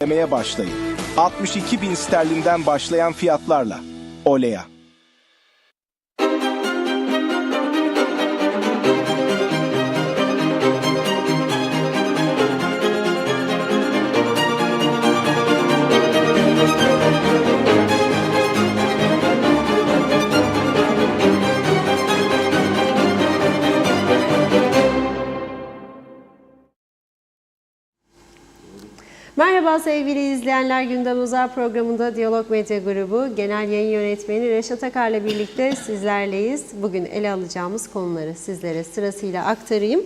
Demeye başlayın. 62 bin sterlinden başlayan fiyatlarla. Olea. Merhaba sevgili izleyenler, Gündem Uzar programında Diyalog Medya Grubu Genel Yayın Yönetmeni Reşat Akar'la birlikte sizlerleyiz. Bugün ele alacağımız konuları sizlere sırasıyla aktarayım.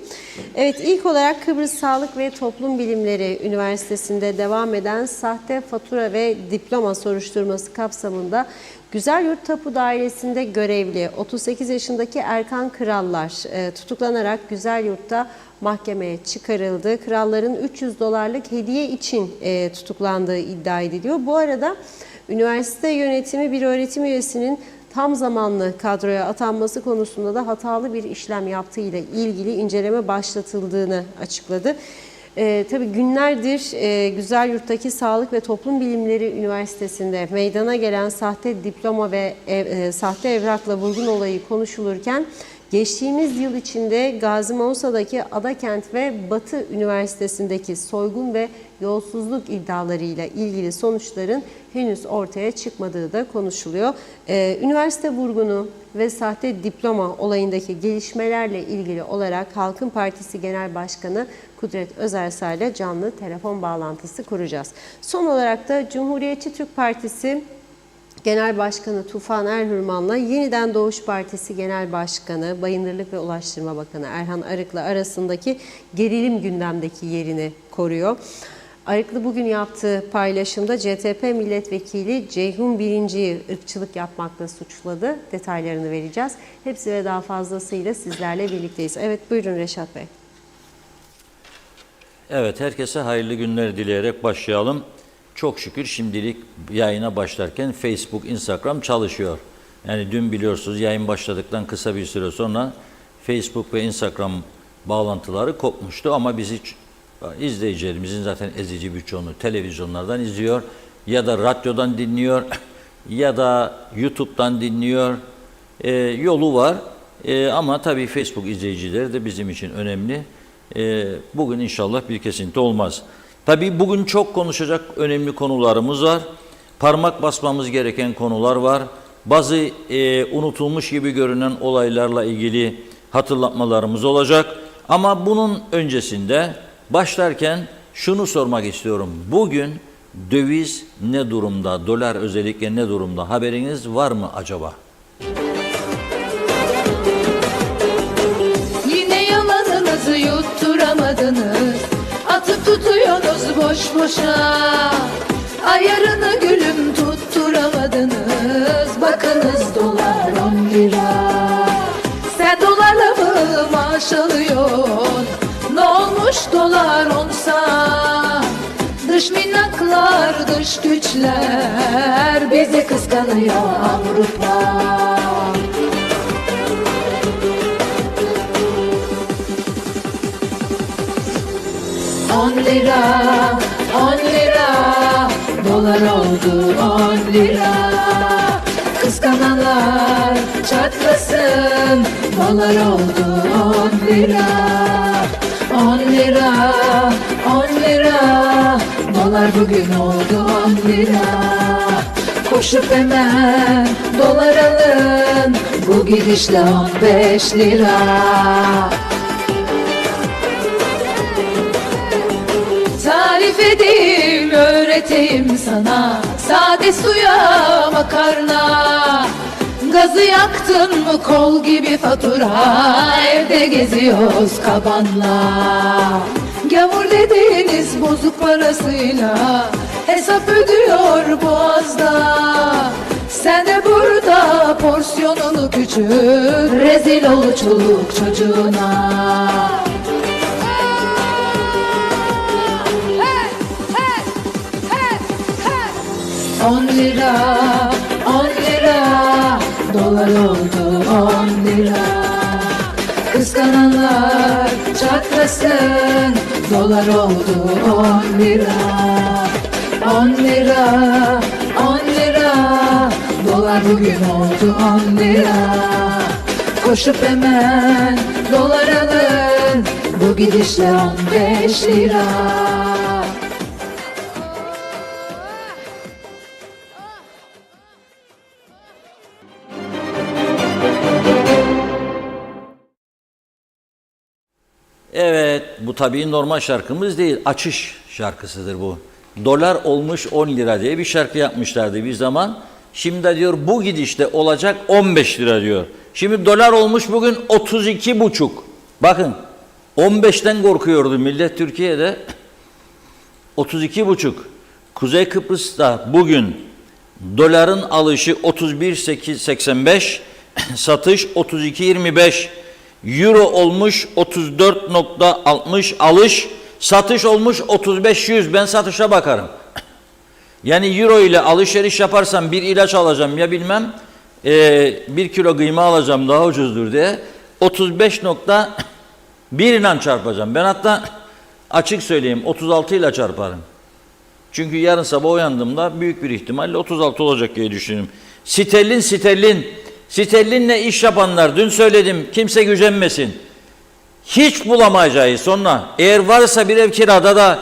Evet, ilk olarak Kıbrıs Sağlık ve Toplum Bilimleri Üniversitesi'nde devam eden sahte fatura ve diploma soruşturması kapsamında Güzelyurt Tapu Dairesi'nde görevli 38 yaşındaki Erkan Krallar tutuklanarak Güzelyurt'ta mahkemeye çıkarıldı. Kralların 300 dolarlık hediye için tutuklandığı iddia ediliyor. Bu arada üniversite yönetimi bir öğretim üyesinin tam zamanlı kadroya atanması konusunda da hatalı bir işlem yaptığıyla ilgili inceleme başlatıldığını açıkladı. Tabii günlerdir Güzelyurt'taki Sağlık ve Toplum Bilimleri Üniversitesi'nde meydana gelen sahte diploma ve sahte evrakla vurgun olayı konuşulurken geçtiğimiz yıl içinde Gazi Mausa'daki Adakent ve Batı Üniversitesi'ndeki soygun ve yolsuzluk iddialarıyla ilgili sonuçların henüz ortaya çıkmadığı da konuşuluyor. Üniversite vurgunu ve sahte diploma olayındaki gelişmelerle ilgili olarak Halkın Partisi Genel Başkanı Kudret Özersay ile canlı telefon bağlantısı kuracağız. Son olarak da Cumhuriyetçi Türk Partisi Genel Başkanı Tufan Erhürman'la Yeniden Doğuş Partisi Genel Başkanı, Bayındırlık ve Ulaştırma Bakanı Erhan Arıklı arasındaki gerilim gündemdeki yerini koruyor. Arıklı bugün yaptığı paylaşımda CTP Milletvekili Ceyhun Birinci'yi ırkçılık yapmakla suçladı. Detaylarını vereceğiz. Hepsi ve daha fazlasıyla sizlerle birlikteyiz. Evet, buyurun Reşat Bey. Evet, herkese hayırlı günler dileyerek başlayalım. Çok şükür şimdilik yayına başlarken Facebook, Instagram çalışıyor. Yani dün biliyorsunuz yayın başladıktan kısa bir süre sonra Facebook ve Instagram bağlantıları kopmuştu. Ama bizi izleyicilerimizin zaten ezici bir çoğunluğu televizyonlardan izliyor ya da radyodan dinliyor ya da YouTube'dan dinliyor. Yolu var ama tabii Facebook izleyicileri de bizim için önemli. Bugün inşallah bir kesinti olmaz. Tabii bugün çok konuşacak önemli konularımız var. Parmak basmamız gereken konular var. Bazı unutulmuş gibi görünen olaylarla ilgili hatırlatmalarımız olacak. Ama bunun öncesinde başlarken şunu sormak istiyorum. Bugün döviz ne durumda? Dolar özellikle ne durumda? Haberiniz var mı acaba? Yine yalanınızı yutturamadınız. Atıp tutuyorsunuz boş boşa. Ayarını gülüm tutturamadınız. Bakınız dolar 10 lira. Sen dolarla mı maaş alıyorsun? Ne olmuş dolar onsa? Dış minnaklar, dış güçler bizi kıskanıyor Avrupa. 10 lira, 10 lira, dolar oldu 10 lira. Kıskananlar çatlasın, dolar oldu 10 lira. 10 lira, 10 lira, dolar bugün oldu 10 lira. Koşup hemen dolar alın, bu gidişle 15 lira. Tarif edeyim, öğreteyim sana, sade suya makarna. Gazı yaktın mı kol gibi fatura, evde geziyoruz kabanla. Gavur dediğiniz bozuk parasıyla hesap ödüyor boğazda. Sen de burada porsiyonunu küçült, rezil ol çoluk çocuğuna. 10 lira, 10 lira, dolar oldu 10 lira. Kıskananlar çatlasın, dolar oldu 10 lira. 10 lira, 10 lira. Dolar bugün oldu 10 lira. Koşup hemen dolar alın, bu gidişle 15 lira. Evet, bu tabii normal şarkımız değil, açış şarkısıdır bu. Dolar olmuş 10 lira diye bir şarkı yapmışlardı bir zaman. Şimdi de diyor bu gidişte olacak 15 lira diyor. Şimdi dolar olmuş bugün 32,5. Bakın 15'ten korkuyordu millet Türkiye'de. 32,5. Kuzey Kıbrıs'ta bugün doların alışı 31,85, satış 32,25. Euro olmuş 34,60 alış, satış olmuş 35,100. Ben satışa bakarım. Yani euro ile alışveriş yaparsam bir ilaç alacağım ya bilmem 1 kilo kıyma alacağım daha ucuzdur diye 35,1 ile çarpacağım. Ben hatta açık söyleyeyim 36 ile çarparım. Çünkü yarın sabah uyandığımda büyük bir ihtimalle 36 olacak diye düşünüyorum. Sterlinle iş yapanlar dün söyledim kimse gücenmesin. Hiç bulamayacağız sonra. Eğer varsa bir ev kirada da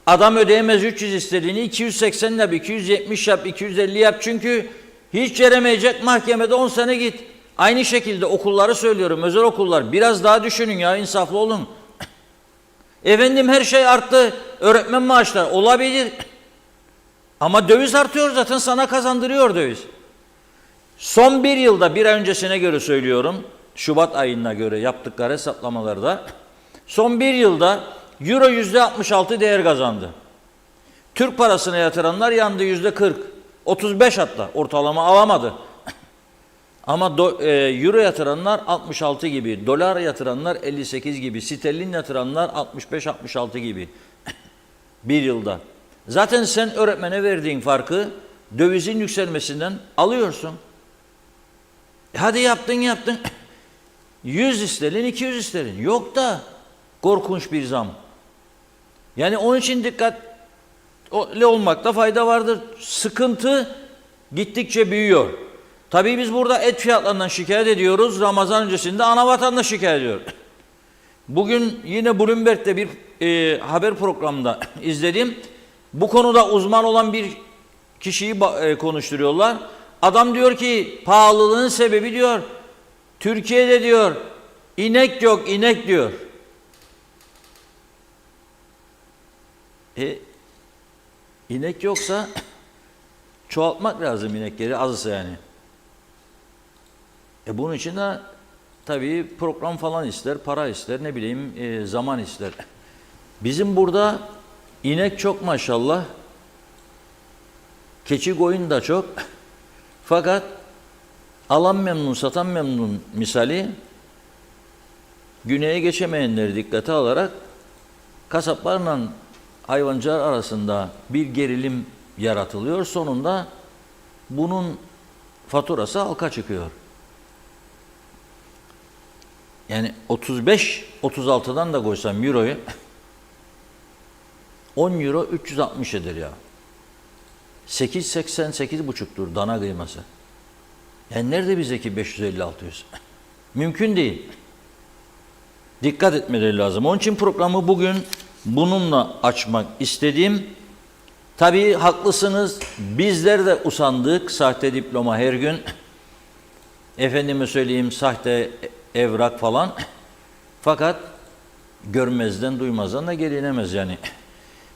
adam ödeyemez 300 istediğini 280 yap, 270 yap, 250 yap. Çünkü hiç veremeyecek mahkemede 10 sene git. Aynı şekilde okulları söylüyorum, özel okullar. Biraz daha düşünün ya, insaflı olun. Efendim her şey arttı, öğretmen maaşları olabilir. Ama döviz artıyor zaten, sana kazandırıyor döviz. Son bir yılda, bir ay öncesine göre söylüyorum, Şubat ayına göre yaptıkları hesaplamalarda, son bir yılda Euro %66 değer kazandı. Türk parasına yatıranlar yandı %40, 35 hatta ortalama alamadı. Ama Euro yatıranlar 66 gibi, dolar yatıranlar 58 gibi, sterlin yatıranlar 65-66 gibi bir yılda. Zaten sen öğretmene verdiğin farkı dövizin yükselmesinden alıyorsun. Hadi yaptın. 100 sterlin, 200 sterlin. Yok da korkunç bir zam. Yani onun için dikkatli olmakta fayda vardır. Sıkıntı gittikçe büyüyor. Tabii biz burada et fiyatlarından şikayet ediyoruz. Ramazan öncesinde ana vatandaş şikayet ediyor. Bugün yine Bloomberg'de bir haber programında izledim. Bu konuda uzman olan bir kişiyi konuşturuyorlar. Adam diyor ki pahalılığın sebebi diyor Türkiye'de diyor inek yok, inek diyor. İnek yoksa çoğaltmak lazım inekleri, azsa yani. Bunun için de tabii program falan ister, para ister, ne bileyim zaman ister. Bizim burada inek çok maşallah. Keçi koyun da çok. Fakat alan memnun, satan memnun misali güneye geçemeyenleri dikkate alarak kasaplarla hayvancılar arasında bir gerilim yaratılıyor. Sonunda bunun faturası halka çıkıyor. Yani 35-36'dan da koysam euroyu 10 euro 360 eder ya. 8.80-8.5'tur dana kıyması. Yani nerede bizdeki 550-600? Mümkün değil. Dikkat etmeleri lazım. Onun için programı bugün bununla açmak istediğim. Tabii haklısınız. Bizler de usandık. Sahte diploma her gün. Efendime söyleyeyim sahte evrak falan. Fakat görmezden duymazdan da gelinemez yani.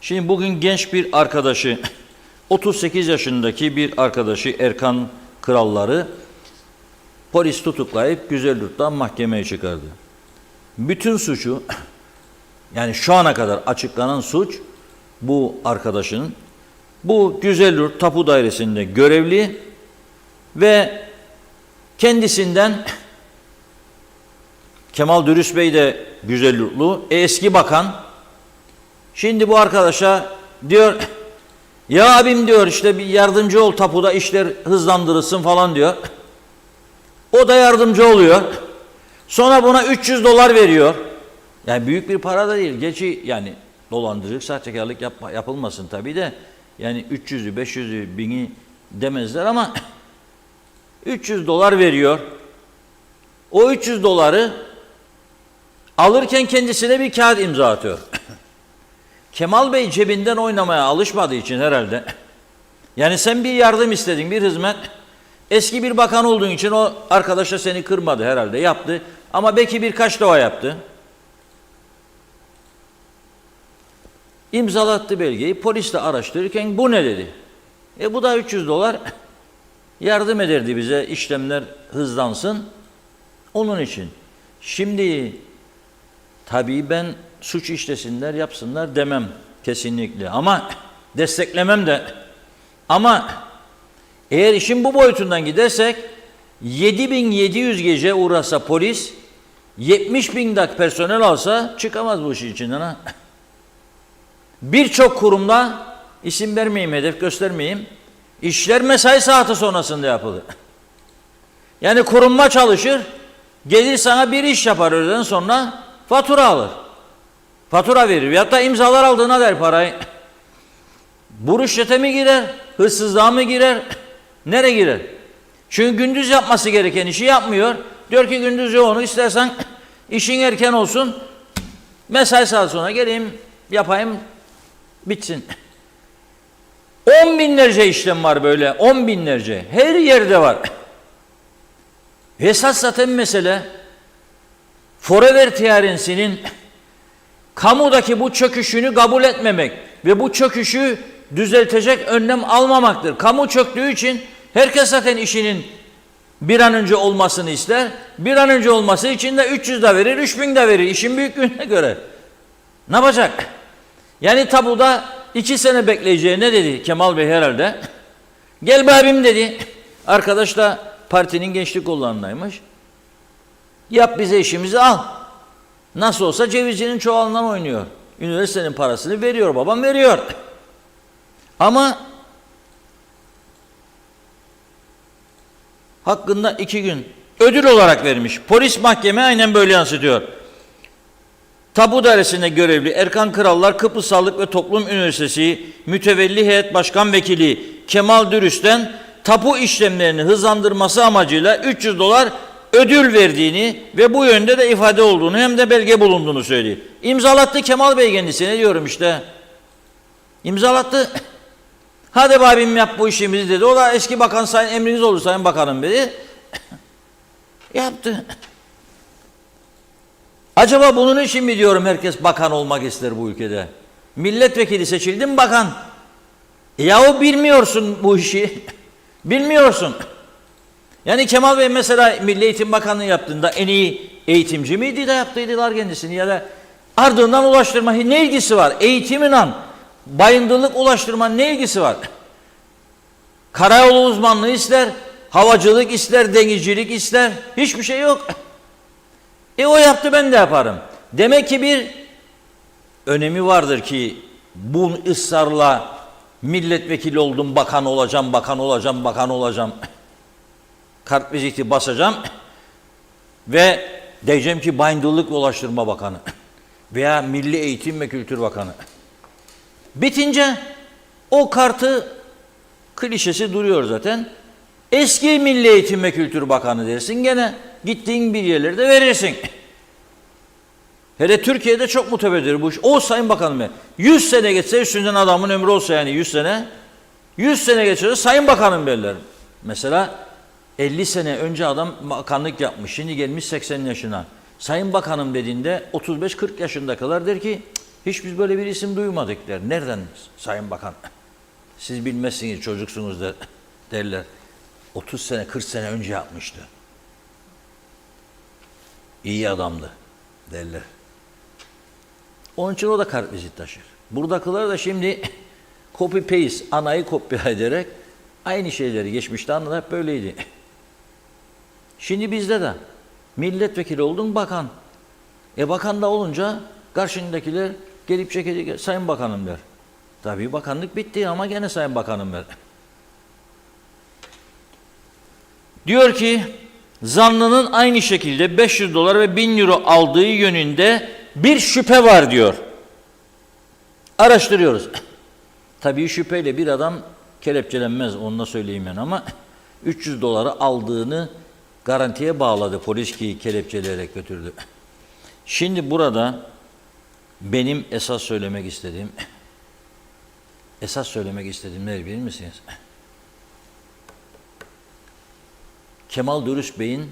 Şimdi bugün genç bir arkadaşı 38 yaşındaki bir arkadaşı Erkan Kralları polis tutuklayıp Güzelyurt'tan mahkemeye çıkardı. Bütün suçu yani şu ana kadar açıklanan suç bu arkadaşının bu Güzelyurt Tapu Dairesi'nde görevli ve kendisinden Kemal Dürüst Bey de Güzelyurtlu eski bakan şimdi bu arkadaşa diyor ya abim diyor işte bir yardımcı ol tapuda işler hızlandırılsın falan diyor. O da yardımcı oluyor. Sonra buna 300 dolar veriyor. Yani büyük bir para da değil. Geçi yani dolandırıcılık, sahtekarlık yapılmasın tabii de Yani 300'ü, 500'ü, 1000'i demezler ama 300 dolar veriyor. O 300 doları alırken kendisine bir kağıt imza atıyor. Kemal Bey cebinden oynamaya alışmadığı için herhalde. Yani sen bir yardım istedin, bir hizmet. Eski bir bakan olduğun için o arkadaşa seni kırmadı herhalde, yaptı. Ama belki birkaç defa yaptı. İmzalattı belgeyi, polis de araştırırken bu ne dedi? Bu da 300 dolar yardım ederdi bize, işlemler hızlansın. Onun için. Şimdi tabii ben suç işlesinler, yapsınlar demem kesinlikle. Ama desteklemem de. Ama eğer işin bu boyutundan gidersek 7700 gece uğrasa polis 70.000 dak personel alsa çıkamaz bu işin içinden ha. Birçok kurumda isim vermeyeyim, hedef göstermeyeyim. İşler mesai saati sonrasında yapılır. Yani kurumda çalışır, gelir sana bir iş yapar, öğleden sonra fatura alır. Fatura verir. Veyahut da imzalar aldığına der parayı. Bu rüşvete mi girer? Hırsızlığa mı girer? Nereye girer? Çünkü gündüz yapması gereken işi yapmıyor. Diyor ki gündüz yoğunu, istersen işin erken olsun. Mesai saat sonra geleyim, yapayım, bitsin. 10 binlerce işlem var böyle. 10 binlerce. Her yerde var. Esas zaten mesele Forever TRNC'nin kamudaki bu çöküşünü kabul etmemek ve bu çöküşü düzeltecek önlem almamaktır. Kamu çöktüğü için herkes zaten işinin bir an önce olmasını ister. Bir an önce olması için de 300 de verir, 3000 de verir. İşin büyüklüğüne göre. Ne yapacak? Yani tabuda 2 sene bekleyeceği ne dedi Kemal Bey herhalde? Gel be abim dedi. Arkadaş da partinin gençlik kollarındaymış. Yap bize işimizi al. Nasıl olsa cevizcinin çuvalından oynuyor. Üniversitenin parasını veriyor, babam veriyor. Ama hakkında 2 gün ödül olarak vermiş. Polis mahkeme aynen böyle yansıtıyor. Tabu dairesinde görevli Erkan Krallar Kıbrıs Sağlık ve Toplum Üniversitesi Mütevelli Heyet Başkan Vekili Kemal Dürüst'ten tapu işlemlerini hızlandırması amacıyla 300 dolar ödül verdiğini ve bu yönde de ifade olduğunu hem de belge bulunduğunu söylüyor. İmzalattı Kemal Bey kendisine, diyorum işte. İmzalattı. Hadi abim yap bu işimizi dedi. O da eski bakan, sayın emriniz olur sayın bakanım dedi. Yaptı. Acaba bunun için mi diyorum herkes bakan olmak ister bu ülkede? Milletvekili seçildin bakan. Yahu bilmiyorsun bu işi. Bilmiyorsun. Yani Kemal Bey mesela Milli Eğitim Bakanlığı yaptığında en iyi eğitimci miydi de yaptıydılar kendisini, ya da ardından ulaştırma ne ilgisi var? Eğitiminle bayındırlık ulaştırma ne ilgisi var? Karayolu uzmanlığı ister, havacılık ister, denizcilik ister. Hiçbir şey yok. O yaptı, ben de yaparım. Demek ki bir önemi vardır ki bu ısrarla milletvekili oldum, bakan olacağım, bakan olacağım, bakan olacağım. Kartviziti basacağım ve diyeceğim ki Bayındırlık ve Ulaştırma Bakanı veya Milli Eğitim ve Kültür Bakanı. Bitince o kartı, klişesi duruyor zaten. Eski Milli Eğitim ve Kültür Bakanı dersin, gene gittiğin bir yerlerde verirsin. Hele Türkiye'de çok mutebedir bu iş. O sayın bakanım, 100 sene geçse, üstünden adamın ömrü olsa, yani 100 sene geçse sayın bakanım derler. Mesela 50 sene önce adam bakanlık yapmış, şimdi gelmiş 80 yaşına. Sayın bakanım dediğinde 35-40 yaşındakiler der ki hiç biz böyle bir isim duymadık der. Nereden sayın bakan? Siz bilmezsiniz, çocuksunuz derler. 30 sene 40 sene önce yapmıştı. İyi adamdı derler. Onun için o da kartvizit taşır. Buradakiler de şimdi copy paste, anayı kopya ederek aynı şeyleri geçmişte anladı, hep böyleydi. Şimdi bizde de milletvekili oldun, bakan. Bakan da olunca karşındakiler gelip çekecek, sayın bakanım der. Tabii bakanlık bitti ama gene sayın bakanım der. Diyor ki zanlının aynı şekilde 500 dolar ve 1000 euro aldığı yönünde bir şüphe var diyor. Araştırıyoruz. Tabii şüpheyle bir adam kelepçelenmez, onu da söyleyeyim ben, ama 300 doları aldığını garantiye bağladı polis ki kelepçeleyerek götürdü. Şimdi burada benim esas söylemek istediğim ne bilir misiniz? Kemal Dürüst Bey'in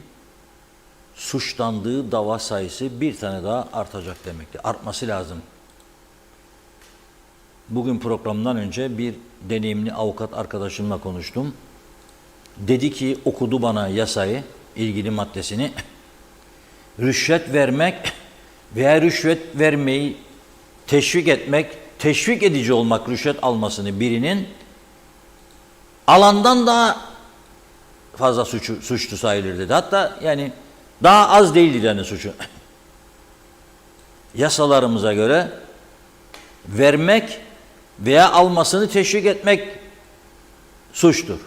suçlandığı dava sayısı bir tane daha artacak demektir. Artması lazım. Bugün programdan önce bir deneyimli avukat arkadaşımla konuştum. Dedi ki, okudu bana yasayı, ilgili maddesini. Rüşvet vermek veya rüşvet vermeyi teşvik etmek, teşvik edici olmak rüşvet almasını birinin alandan daha fazla suçlu sayılır dedi. Hatta yani daha az değildi yani suçu. Yasalarımıza göre vermek veya almasını teşvik etmek suçtur.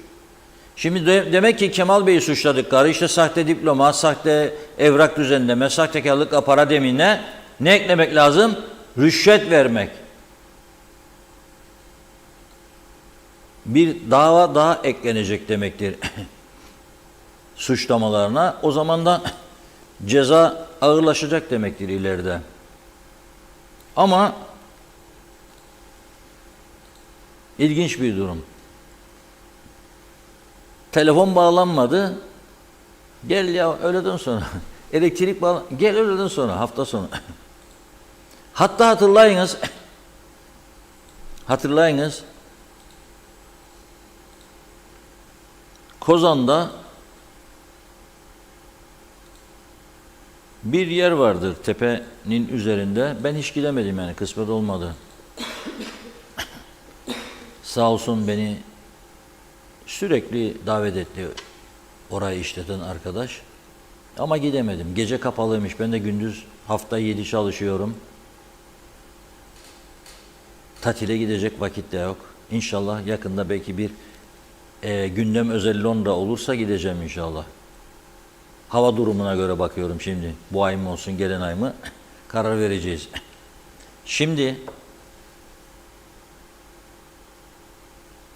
Şimdi demek ki Kemal Bey'i suçladıkları işte sahte diploma, sahte evrak düzenleme, sahtekarlıkla para demine ne eklemek lazım? Rüşvet vermek. Bir dava daha eklenecek demektir suçlamalarına. O zaman da ceza ağırlaşacak demektir ileride. Ama ilginç bir durum. Telefon bağlanmadı. Gel ya öğleden sonra. Elektrik gel öğleden sonra, hafta sonu. Hatta hatırlayınız. Kozan'da bir yer vardır tepenin üzerinde. Ben hiç gidemedim yani, kısmet olmadı. Sağ olsun beni sürekli davet etti orayı işleten arkadaş. Ama gidemedim. Gece kapalıymış. Ben de gündüz hafta 7 çalışıyorum. Tatile gidecek vakit de yok. İnşallah yakında belki bir gündem özel Londra olursa gideceğim inşallah. Hava durumuna göre bakıyorum şimdi. Bu ay mı olsun, gelen ay mı? Karar vereceğiz. Şimdi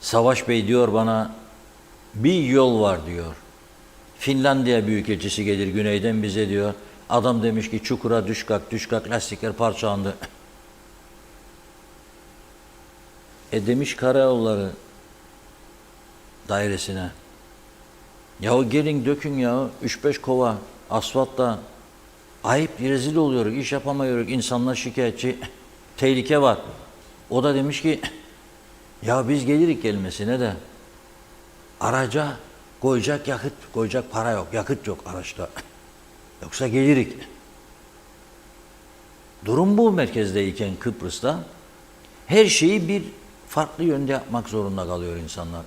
Savaş Bey diyor bana, bir yol var diyor. Finlandiya büyükelçisi gelir güneyden bize diyor. Adam demiş ki çukura düş kalk lastikler parçalandı. Demiş karayolları dairesine. Yahu gelin dökün ya 3-5 kova asfaltta. Ayıp, rezil oluyoruz, iş yapamıyoruz, insanlar şikayetçi, tehlike var. O da demiş ki ya biz gelirik gelmesine de araca koyacak yakıt, koyacak para yok, yakıt yok araçta. Yoksa gelirik. Durum bu merkezdeyken Kıbrıs'ta her şeyi bir farklı yönde yapmak zorunda kalıyor insanlar.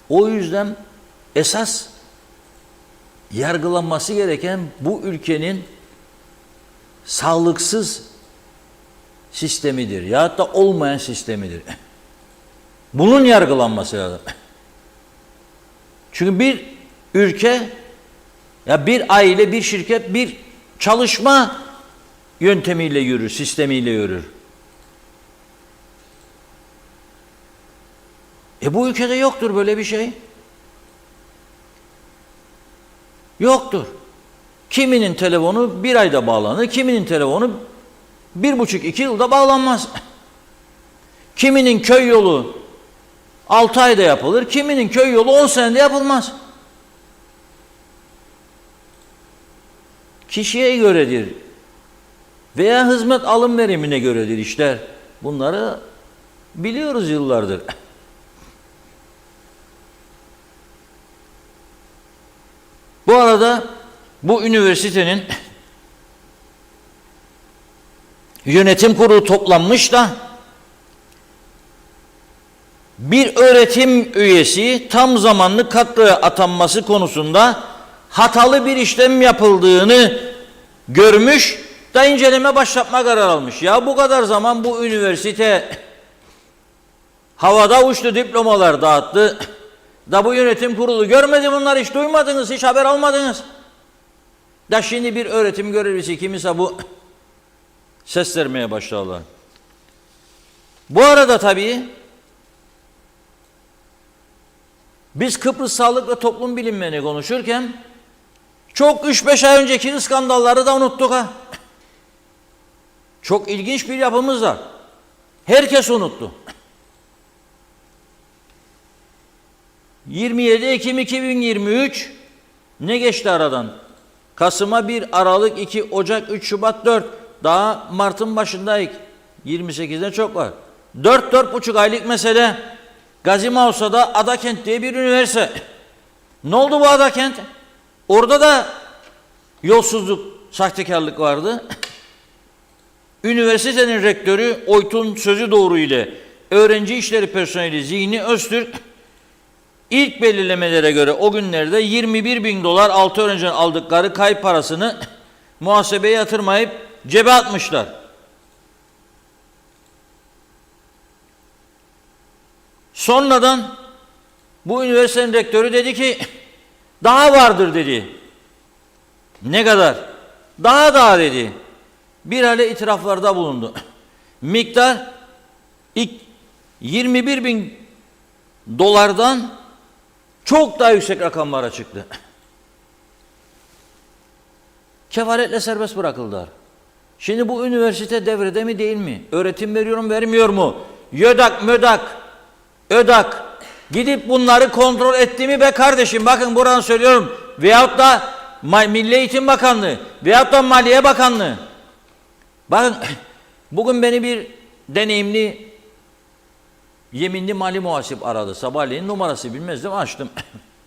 O yüzden esas yargılanması gereken bu ülkenin sağlıksız sistemidir. Ya da olmayan sistemidir. Bunun yargılanması lazım. Çünkü bir ülke, ya bir aile, bir şirket, bir çalışma yöntemiyle yürür, sistemiyle yürür. Bu ülkede yoktur böyle bir şey. Yoktur. Kiminin telefonu bir ayda bağlanır, kiminin telefonu 1,5-2 yılda bağlanmaz. Kiminin köy yolu 6 ayda yapılır, kiminin köy yolu 10 senede yapılmaz. Kişiye göredir veya hizmet alım verimine göredir işler. Bunları biliyoruz yıllardır. Bu arada bu üniversitenin yönetim kurulu toplanmış da bir öğretim üyesi tam zamanlı kadroya atanması konusunda hatalı bir işlem yapıldığını görmüş da inceleme başlatma kararı almış. Ya bu kadar zaman bu üniversite havada uçtu, diplomalar dağıttı. Da bu yönetim kurulu görmedi bunları, hiç duymadınız, hiç haber almadınız. Da şimdi bir öğretim görevlisi kimse bu ses vermeye başladılar. Bu arada tabii biz Kıbrıs Sağlık ve Toplum Bilimlerini konuşurken çok 3-5 ay önceki skandalları da unuttuk ha. Çok ilginç bir yapımız var. Herkes unuttu. 27 Ekim 2023 ne geçti aradan? Kasım'a 1, Aralık 2, Ocak 3, Şubat 4. Daha Mart'ın başındayız. 28'de çok var. 4-4,5 aylık mesele. Gazi Mauso'da Adakent diye bir üniversite. Ne oldu bu Adakent? Orada da yolsuzluk, sahtekarlık vardı. Üniversitenin rektörü Oytun Sözü Doğru ile öğrenci işleri personeli Zihni Öztürk ilk belirlemelere göre o günlerde 21.000 dolar 6 öğrencinin aldıkları kayıp parasını muhasebeye yatırmayıp cebe atmışlar. Sonradan bu üniversitenin rektörü dedi ki daha vardır dedi. Ne kadar? Daha dedi. Bir hale itiraflarda bulundu. Miktar 21.000 dolardan çok daha yüksek rakamlara çıktı. Kefaletle serbest bırakıldılar. Şimdi bu üniversite devrede mi değil mi? Öğretim veriyorum vermiyor mu? YÖDAK, MÖDAK, ÖDAK gidip bunları kontrol etti mi be kardeşim? Bakın buradan söylüyorum. Veyahut da Milli Eğitim Bakanlığı veyahut da Maliye Bakanlığı. Bakın bugün beni bir deneyimli yeminli mali muhasip aradı. Sabahleyin numarası bilmezdim, açtım.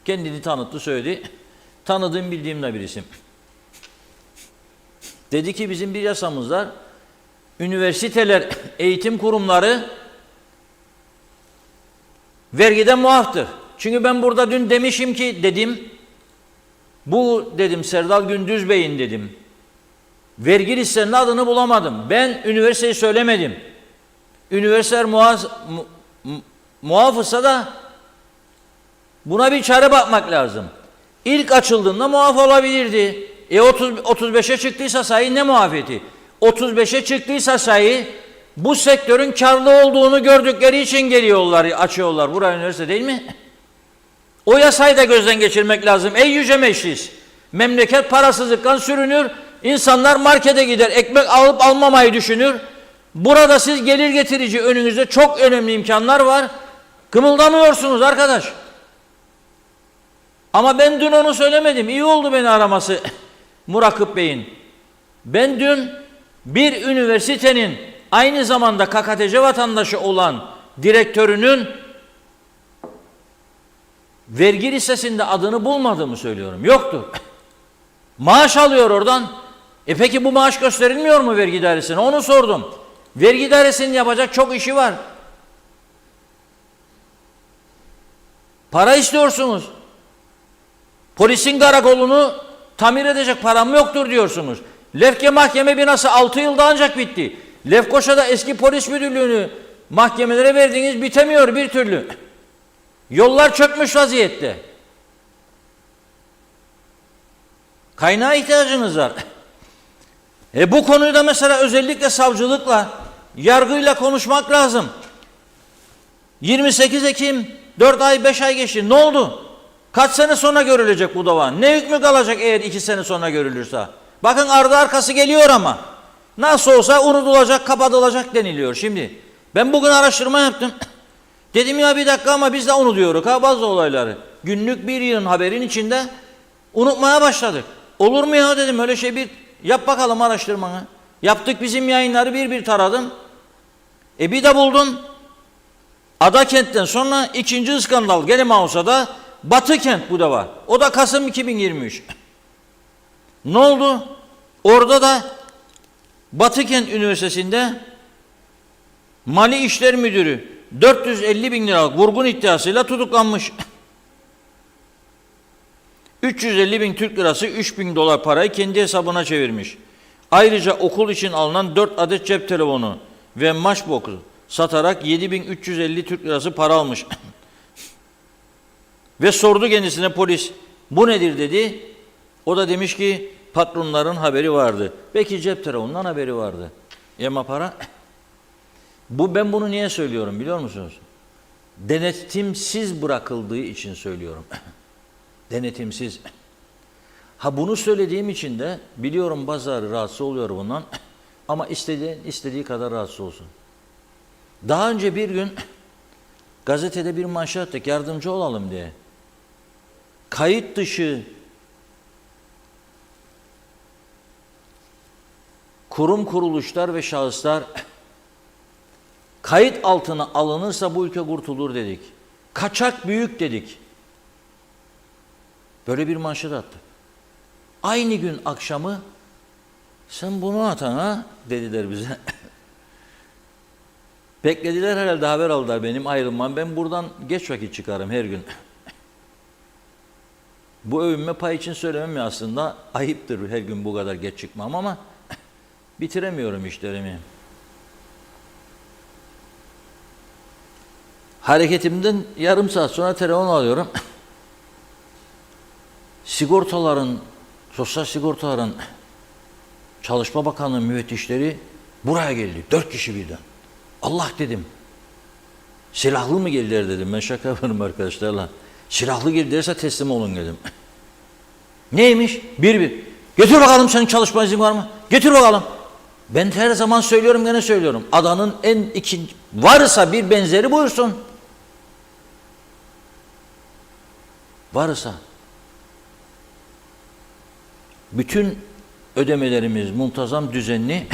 Kendini tanıttı, söyledi. Tanıdığım bildiğim de bir isim. Dedi ki bizim bir yasamız var. Üniversiteler, eğitim kurumları vergiden muaftır. Çünkü ben burada dün demişim ki dedim, bu dedim Serdal Gündüz Bey'in dedim. Vergi listelerinin adını bulamadım. Ben üniversiteyi söylemedim. Üniversiteler muafızsa da buna bir çare bakmak lazım. İlk açıldığında muaf olabilirdi. 35'e çıktıysa sayı ne muafiyeti? 35'e çıktıysa sayı bu sektörün karlı olduğunu gördükleri için geliyorlar, açıyorlar. Burası üniversite değil mi? O yasayı da gözden geçirmek lazım. Ey yüce meclis! Memleket parasızlıktan sürünür. İnsanlar markete gider, ekmek alıp almamayı düşünür. Burada siz gelir getirici önünüzde çok önemli imkanlar var. Kımıldamıyorsunuz arkadaş. Ama ben dün onu söylemedim. İyi oldu beni araması Murakip Bey'in. Ben dün bir üniversitenin aynı zamanda KKTC vatandaşı olan direktörünün vergi listesinde adını bulmadığımı söylüyorum. Yoktur. Maaş alıyor oradan. Peki bu maaş gösterilmiyor mu vergi dairesine? Onu sordum. Vergi dairesinin yapacak çok işi var. Para istiyorsunuz. Polisin karakolunu tamir edecek param yoktur diyorsunuz. Lefke Mahkeme binası 6 yılda ancak bitti. Lefkoşa'da eski polis müdürlüğünü mahkemelere verdiğiniz bitemiyor bir türlü. Yollar çökmüş vaziyette. Kaynağa ihtiyacınız var. Bu konuyu da mesela özellikle savcılıkla, yargıyla konuşmak lazım. 28 Ekim 4 ay 5 ay geçti. Ne oldu? Kaç sene sonra görülecek bu dava? Ne hükmü kalacak eğer 2 sene sonra görülürse? Bakın ardı arkası geliyor ama. Nasıl olsa unutulacak, kapatılacak deniliyor şimdi. Ben bugün araştırma yaptım. Dedim ya bir dakika ama biz de unutuyoruz ha bazı olayları. Günlük bir yılın haberin içinde unutmaya başladık. Olur mu ya dedim öyle şey bir yap bakalım araştırmanı. Yaptık bizim yayınları bir taradım. Bir de buldum. Adakent'ten sonra ikinci skandal gene Mausa'da Batıkent bu da var. O da Kasım 2023. Ne oldu? Orada da Batıkent Üniversitesi'nde Mali İşler Müdürü 450.000 liralık vurgun iddiasıyla tutuklanmış. 350.000 Türk lirası 3.000 dolar parayı kendi hesabına çevirmiş. Ayrıca okul için alınan 4 adet cep telefonu ve matchbox'u satarak 7.350 Türk lirası para almış. Ve sordu kendisine polis, bu nedir dedi. O da demiş ki patronların haberi vardı. Belki cep telefonundan haberi vardı. yema para. Ben bunu niye söylüyorum biliyor musunuz? Denetimsiz bırakıldığı için söylüyorum. Denetimsiz. Ha bunu söylediğim için de biliyorum bazıları rahatsız oluyor bundan. Ama istediği kadar rahatsız olsun. Daha önce bir gün gazetede bir manşet attık, yardımcı olalım diye. Kayıt dışı kurum, kuruluşlar ve şahıslar kayıt altına alınırsa bu ülke kurtulur dedik. Kaçak büyük dedik. Böyle bir manşet attık. Aynı gün akşamı sen bunu atan ha dediler bize. Beklediler herhalde, haber aldılar benim ayrılmam. Ben buradan geç vakit çıkarım her gün. Bu övünme pay için söylemem ya, aslında ayıptır her gün bu kadar geç çıkmam ama bitiremiyorum işlerimi. Hareketimden yarım saat sonra telefon alıyorum. Sosyal sigortaların Çalışma Bakanlığı müfettişleri buraya geldi. 4 kişi birden. Allah dedim. Silahlı mı geldiler dedim. Ben şaka yaparım arkadaşlarla. Silahlı geldilerse teslim olun dedim. Neymiş? Bir. Götür bakalım, senin çalışma izin var mı? Götür bakalım. Ben her zaman söylüyorum, gene söylüyorum. Adanın varsa bir benzeri buyursun. Varsa. Bütün ödemelerimiz muntazam, düzenli,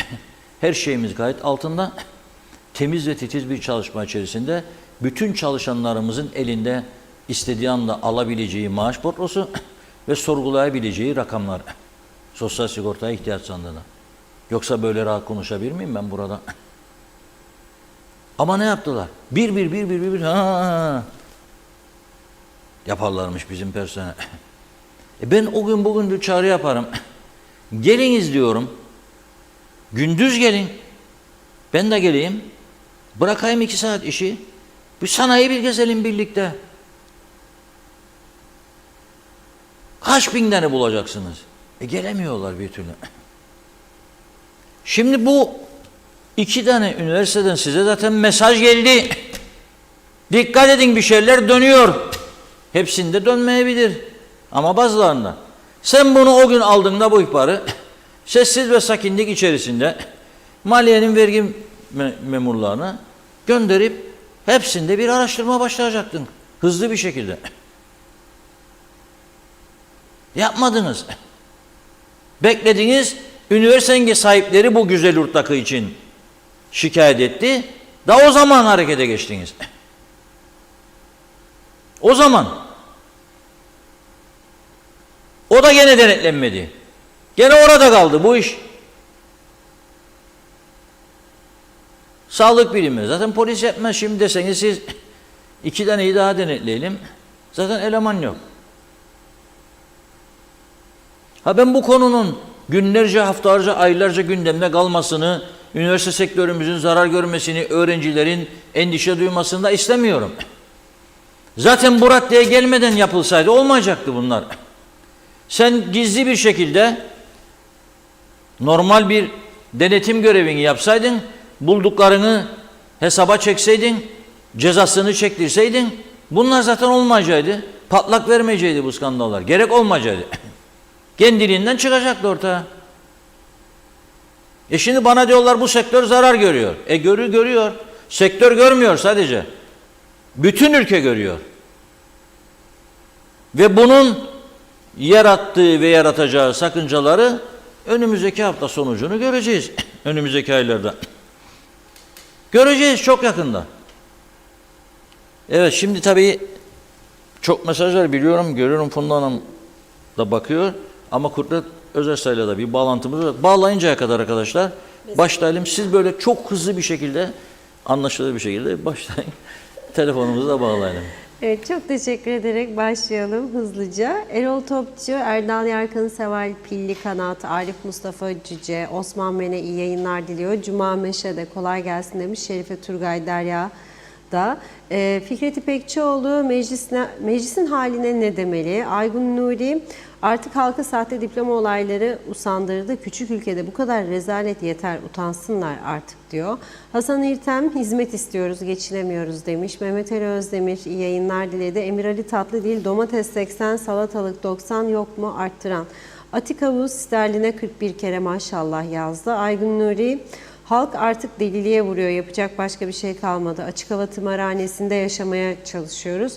her şeyimiz gayet altında, temiz ve titiz bir çalışma içerisinde bütün çalışanlarımızın elinde istediği anda alabileceği maaş portfosu ve sorgulayabileceği rakamlar. Sosyal sigortaya ihtiyaç sandığında. Yoksa böyle rahat konuşabilir miyim ben burada? Ama ne yaptılar? Bir. Yaparlarmış bizim personel. Ben o gün bugündür çağrı yaparım. Geliniz diyorum. Gündüz gelin. Ben de geleyim. Bırakayım 2 saat işi. Bir sanayi bir gezelim birlikte. Kaç bin tane bulacaksınız? Gelemiyorlar bir türlü. Şimdi bu 2 tane üniversiteden size zaten mesaj geldi. Dikkat edin, bir şeyler dönüyor. Hepsinde dönmeyebilir. Ama bazılarında. Sen bunu o gün aldığında bu ihbarı sessiz ve sakinlik içerisinde maliyenin vergi memurlarına gönderip hepsinde bir araştırma başlayacaktın. Hızlı bir şekilde. Yapmadınız. Beklediniz. Üniversite sahipleri bu güzel yurttakı için şikayet etti. Da o zaman harekete geçtiniz. O zaman. O da gene denetlenmedi. Gene orada kaldı bu iş. Sağlık bilimi. Zaten polis yapmaz. Şimdi deseniz siz 2 taneyi daha denetleyelim. Zaten eleman yok. Ha ben bu konunun günlerce, haftalarca, aylarca gündemde kalmasını, üniversite sektörümüzün zarar görmesini, öğrencilerin endişe duymasını da istemiyorum. Zaten bu raddeye gelmeden yapılsaydı olmayacaktı bunlar. Sen gizli bir şekilde normal bir denetim görevini yapsaydın, bulduklarını hesaba çekseydin, cezasını çektirseydin, bunlar zaten olmayacaktı. Patlak vermeyecekti bu skandallar. Gerek olmayacaktı. Kendiliğinden çıkacaktı ortaya. Şimdi bana diyorlar bu sektör zarar görüyor. Görüyor. Sektör görmüyor sadece. Bütün ülke görüyor. Ve bunun yarattığı ve yaratacağı sakıncaları önümüzdeki hafta sonucunu göreceğiz. Önümüzdeki aylarda. Göreceğiz çok yakında. Evet, şimdi tabii çok mesajlar biliyorum, görüyorum, Funda Hanım da bakıyor. Ama Kurtlar Özersay'la da bir bağlantımız var. Bağlayıncaya kadar arkadaşlar başlayalım. Siz böyle çok hızlı bir şekilde, anlaşılır bir şekilde başlayın. Telefonumuzu da bağlayalım. Evet, çok teşekkür ederek başlayalım hızlıca. Erol Topçu, Erdal Yarkın, Seval Pilli Kanat, Arif Mustafa Cüce, Osman Mene iyi yayınlar diliyor. Cuma Meşe'de kolay gelsin demiş. Şerife Turgay Derya da. Fikret İpekçioğlu meclisin haline ne demeli? Aygun Nuri artık halka sahte diploma olayları usandırdı. Küçük ülkede bu kadar rezalet yeter, utansınlar artık diyor. Hasan İrtem hizmet istiyoruz, geçinemiyoruz demiş. Mehmet Ali Özdemir iyi yayınlar diledi. Emir Ali Tatlıdil domates 80, salatalık 90 yok mu arttıran? Atik Havuz sterline 41 kere maşallah yazdı. Aygun Nuri halk artık deliliğe vuruyor. Yapacak başka bir şey kalmadı. Açık hava tımarhanesinde yaşamaya çalışıyoruz.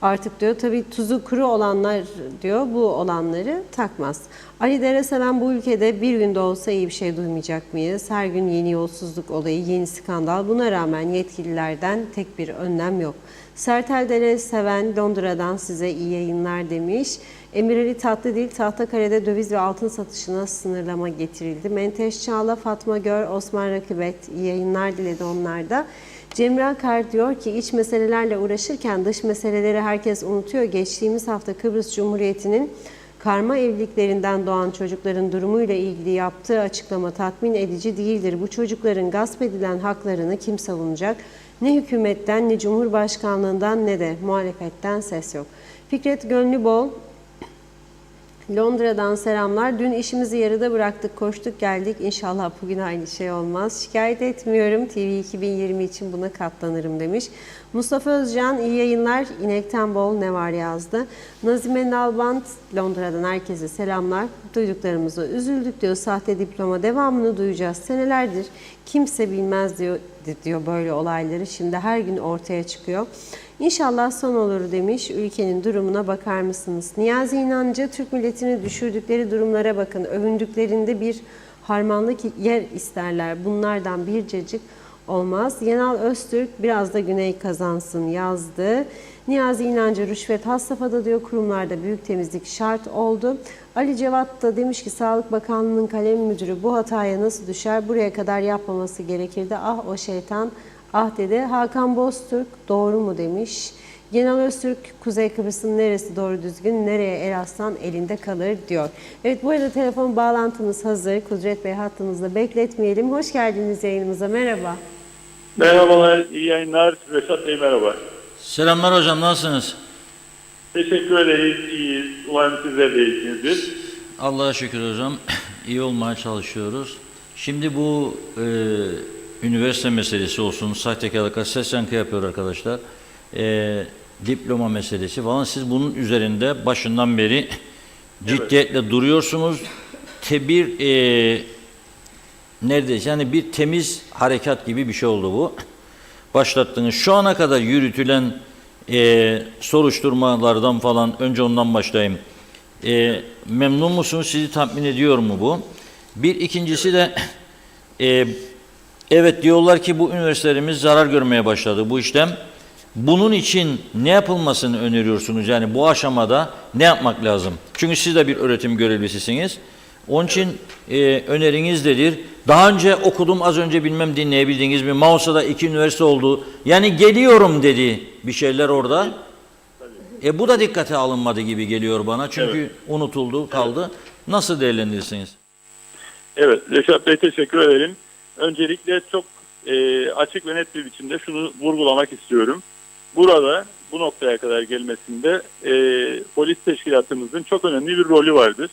Artık diyor tabii tuzu kuru olanlar diyor bu olanları takmaz. Ali Dereseven bu ülkede bir günde olsa iyi bir şey duymayacak mıyız? Her gün yeni yolsuzluk olayı, yeni skandal. Buna rağmen yetkililerden tek bir önlem yok. Sertel Dereseven Londra'dan size iyi yayınlar demiş. Emir Ali Tatlıdil Tahtakale'de döviz ve altın satışına sınırlama getirildi. Menteş Çağla, Fatma Gör, Osman Rakibet iyi yayınlar diledi onlar da. Cemre Akar diyor ki iç meselelerle uğraşırken dış meseleleri herkes unutuyor. Geçtiğimiz hafta Kıbrıs Cumhuriyeti'nin karma evliliklerinden doğan çocukların durumuyla ilgili yaptığı açıklama tatmin edici değildir. Bu çocukların gasp edilen haklarını kim savunacak? Ne hükümetten, ne Cumhurbaşkanlığından ne de muhalefetten ses yok. Fikret Gönlübol Londra'dan selamlar. Dün işimizi yarıda bıraktık, koştuk geldik. İnşallah bugün aynı şey olmaz. Şikayet etmiyorum. TV 2020 için buna katlanırım demiş. Mustafa Özcan iyi yayınlar. İnekten bol ne var yazdı. Nazime Nalbant Londra'dan herkese selamlar. Duyduklarımıza üzüldük diyor. Sahte diploma devamını duyacağız. Senelerdir kimse bilmez diyor böyle olayları. Şimdi her gün ortaya çıkıyor. İnşallah son olur demiş. Ülkenin durumuna bakar mısınız? Niyazi İnancı Türk milletini düşürdükleri durumlara bakın. Övündüklerinde bir harmanlık yer isterler. Bunlardan bir cacık olmaz. Yenal Öztürk biraz da güney kazansın yazdı. Niyazi İnancı rüşvet has safhada diyor. Kurumlarda büyük temizlik şart oldu. Ali Cevat da demiş ki Sağlık Bakanlığı'nın kalem müdürü bu hataya nasıl düşer? Buraya kadar yapmaması gerekirdi. Ah o şeytan ah dedi. Hakan Boztürk doğru mu demiş. Genel Öztürk Kuzey Kıbrıs'ın neresi doğru düzgün, nereye el aslan elinde kalır diyor. Evet bu arada telefon bağlantımız hazır. Kudret Bey hattımızda bekletmeyelim. Hoş geldiniz yayınımıza. Merhaba. Merhabalar, iyi yayınlar. Reşat Bey merhaba. Selamlar hocam, nasılsınız? Teşekkür ederiz, iyiyiz. Umarım sizler de iyisinizdir. Allah'a şükür hocam. İyi olmaya çalışıyoruz. Şimdi bu üniversite meselesi olsun, sahtekarlıklar ses yankı yapıyor arkadaşlar. Diploma meselesi falan. Siz bunun üzerinde başından beri ciddiyetle duruyorsunuz. Neredeyse yani bir temiz harekat gibi bir şey oldu bu. Başlattınız. Şu ana kadar yürütülen soruşturmalardan falan önce ondan başlayayım. Memnun musunuz? Sizi tatmin ediyor mu bu? Bir ikincisi de evet diyorlar ki bu üniversitelerimiz zarar görmeye başladı bu işlem. Bunun için ne yapılmasını öneriyorsunuz? Yani bu aşamada ne yapmak lazım? Çünkü siz de bir öğretim görevlisisiniz. Onun için öneriniz nedir? Daha önce okudum, az önce bilmem dinleyebildiğiniz mi? Mausa'da 2 üniversite oldu. Yani geliyorum dedi bir şeyler orada. Bu da dikkate alınmadı gibi geliyor bana. Çünkü unutuldu, kaldı. Nasıl değerlendirirsiniz? Evet, Reşat Bey teşekkür ederim. Öncelikle çok açık ve net bir biçimde şunu vurgulamak istiyorum. Burada bu noktaya kadar gelmesinde polis teşkilatımızın çok önemli bir rolü vardır.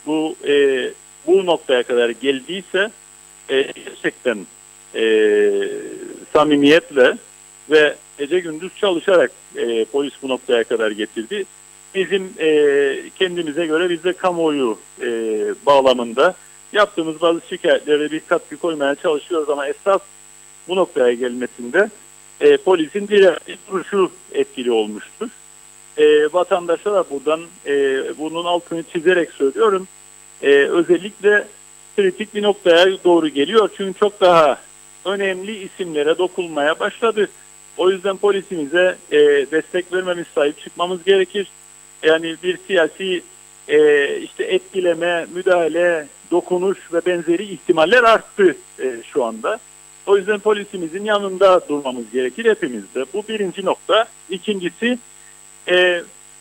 Bu noktaya kadar geldiyse gerçekten samimiyetle ve gece gündüz çalışarak polis bu noktaya kadar getirdi. Bizim kendimize göre biz de kamuoyu bağlamında yaptığımız bazı şikayetlere bir katkı koymaya çalışıyoruz ama esas bu noktaya gelmesinde polisin duruşu etkili olmuştur. Vatandaşa da buradan bunun altını çizerek söylüyorum. Özellikle kritik bir noktaya doğru geliyor. Çünkü çok daha önemli isimlere dokunmaya başladı. O yüzden polisimize destek vermemiz, sahip çıkmamız gerekir. Yani bir siyasi işte etkileme, müdahale, dokunuş ve benzeri ihtimaller arttı şu anda. O yüzden polisimizin yanında durmamız gerekir hepimizde. Bu birinci nokta. İkincisi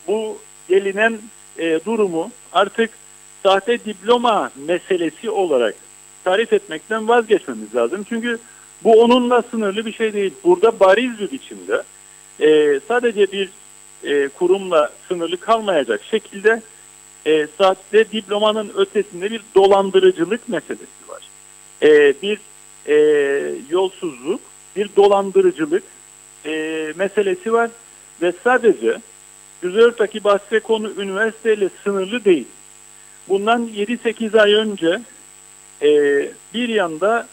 bu gelinen durumu artık sahte diploma meselesi olarak tarif etmekten vazgeçmemiz lazım. Çünkü Bu onunla sınırlı bir şey değil. Burada bariz bir biçimde sadece bir kurumla sınırlı kalmayacak şekilde sahte diplomanın ötesinde bir dolandırıcılık meselesi var. Bir yolsuzluk, bir dolandırıcılık meselesi var ve sadece Güzelört'teki bahse konu üniversiteyle sınırlı değil. Bundan 7-8 ay önce bir yanda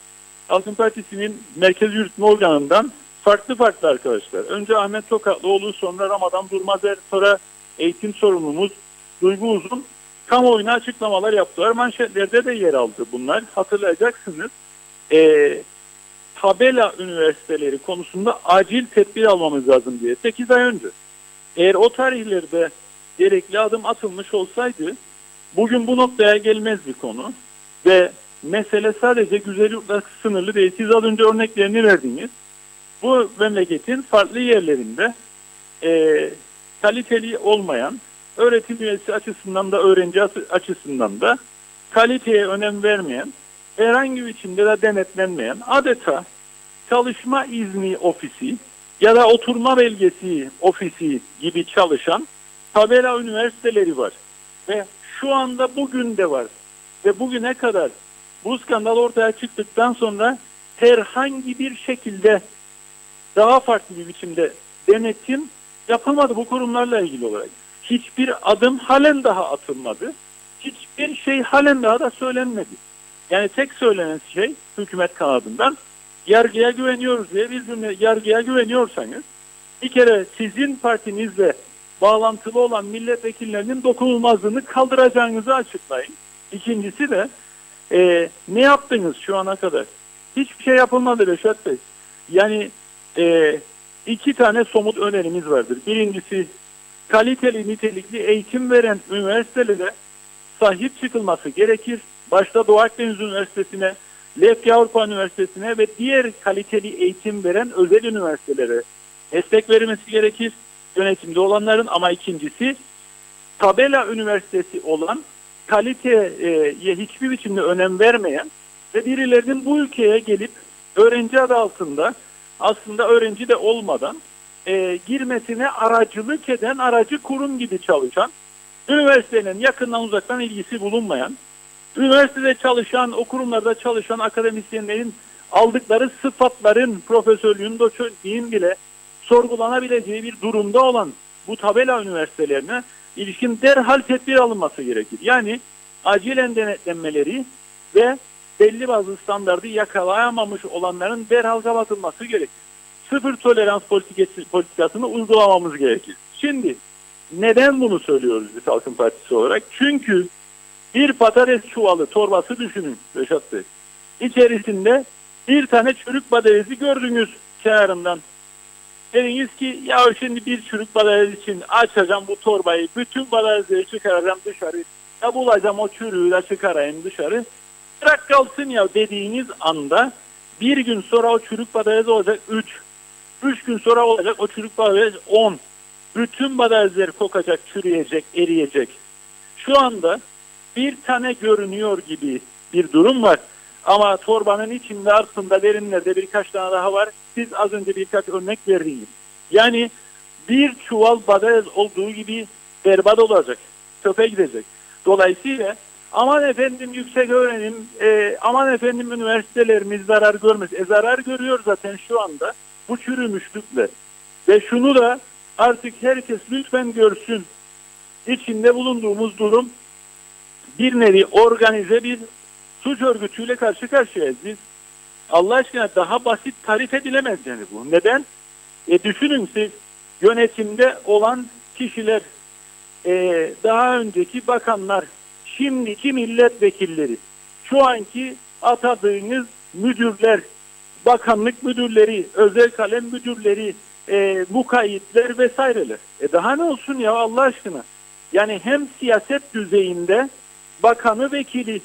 Halkın Partisi'nin merkez yürütme organından farklı arkadaşlar. Önce Ahmet Tokatlıoğlu, sonra Ramazan Durmazer, sonra eğitim sorumlumuz Duygu Uzun kamuoyuna açıklamalar yaptılar. Manşetlerde de yer aldı bunlar. Hatırlayacaksınız. Tabela üniversiteleri konusunda acil tedbir almamız lazım diye 8 ay önce. Eğer o tarihlerde gerekli adım atılmış olsaydı bugün bu noktaya gelmezdi konu ve mesele sadece Güzelyurt'la sınırlı değil. Siz az önce örneklerini verdiniz. Bu memleketin farklı yerlerinde kaliteli olmayan, öğretim üyesi açısından da öğrenci açısından da kaliteye önem vermeyen, herhangi bir biçimde de denetlenmeyen, adeta çalışma izni ofisi ya da oturma belgesi ofisi gibi çalışan tabela üniversiteleri var. Ve şu anda bugün de var. Ve bugüne kadar bu skandal ortaya çıktıktan sonra herhangi bir şekilde daha farklı bir biçimde denetim yapılmadı bu kurumlarla ilgili olarak. Hiçbir adım halen daha atılmadı. Hiçbir şey halen daha da söylenmedi. Yani tek söylenen şey hükümet kanadından yargıya güveniyoruz diye bir cümle. Yargıya güveniyorsanız bir kere sizin partinizle bağlantılı olan milletvekillerinin dokunulmazlığını kaldıracağınızı açıklayın. İkincisi de ne yaptınız şu ana kadar? Hiçbir şey yapılmadı Reşat Bey. Yani 2 tane somut önerimiz vardır. Birincisi kaliteli nitelikli eğitim veren üniversitelere sahip çıkılması gerekir. Başta Doğu Akdeniz Üniversitesi'ne, Lefya Avrupa Üniversitesi'ne ve diğer kaliteli eğitim veren özel üniversitelere destek verilmesi gerekir yönetimde olanların. Ama ikincisi tabela üniversitesi olan, kaliteye hiçbir biçimde önem vermeyen ve birilerinin bu ülkeye gelip öğrenci adı altında aslında öğrenci de olmadan girmesine aracılık eden aracı kurum gibi çalışan, üniversitenin yakından uzaktan ilgisi bulunmayan, üniversitede çalışan, o kurumlarda çalışan akademisyenlerin aldıkları sıfatların, profesörlüğün, doçentliğin bile sorgulanabileceği bir durumda olan bu tabela üniversitelerine ilişkin derhal tedbir alınması gerekir. Yani acilen denetlenmeleri ve belli bazı standardı yakalayamamış olanların derhal kapatılması gerekir. Sıfır tolerans politikasını uygulamamız gerekir. Şimdi neden bunu söylüyoruz biz Halkın Partisi olarak? Çünkü bir patates çuvalı torbası düşünün Reşat Bey. İçerisinde bir tane çürük badayızı gördünüz kenarından. Dediniz ki ya şimdi bir çürük badayız için açacağım bu torbayı, bütün badayızları çıkaracağım dışarı. Ya bulacağım o çürüğü de çıkarayım dışarı. Bırak kalsın ya dediğiniz anda bir gün sonra o çürük badayız olacak 3. 3 gün sonra olacak o çürük badayız 10. Bütün badayızlar kokacak, çürüyecek, eriyecek. Şu anda bir tane görünüyor gibi bir durum var. Ama torbanın içinde aslında derinlerde birkaç tane daha var. Siz az önce birkaç örnek verdiniz. Yani bir çuval badayız olduğu gibi berbat olacak. Çöpe gidecek. Dolayısıyla aman efendim yüksek öğrenim, aman efendim üniversitelerimiz zarar görmez. Zarar görüyor zaten şu anda bu çürümüşlükle. Ve şunu da artık herkes lütfen görsün. İçinde bulunduğumuz durum bir nevi organize bir suç örgütüyle karşı karşıyayız biz. Allah aşkına daha basit tarif edilemez yani bu. Neden? Düşünün siz yönetimde olan kişiler, daha önceki bakanlar, şimdiki milletvekilleri, şu anki atadığınız müdürler, bakanlık müdürleri, özel kalem müdürleri, mukayyitler vesaireler. Daha ne olsun ya Allah aşkına? Yani hem siyaset düzeyinde bakanı vekili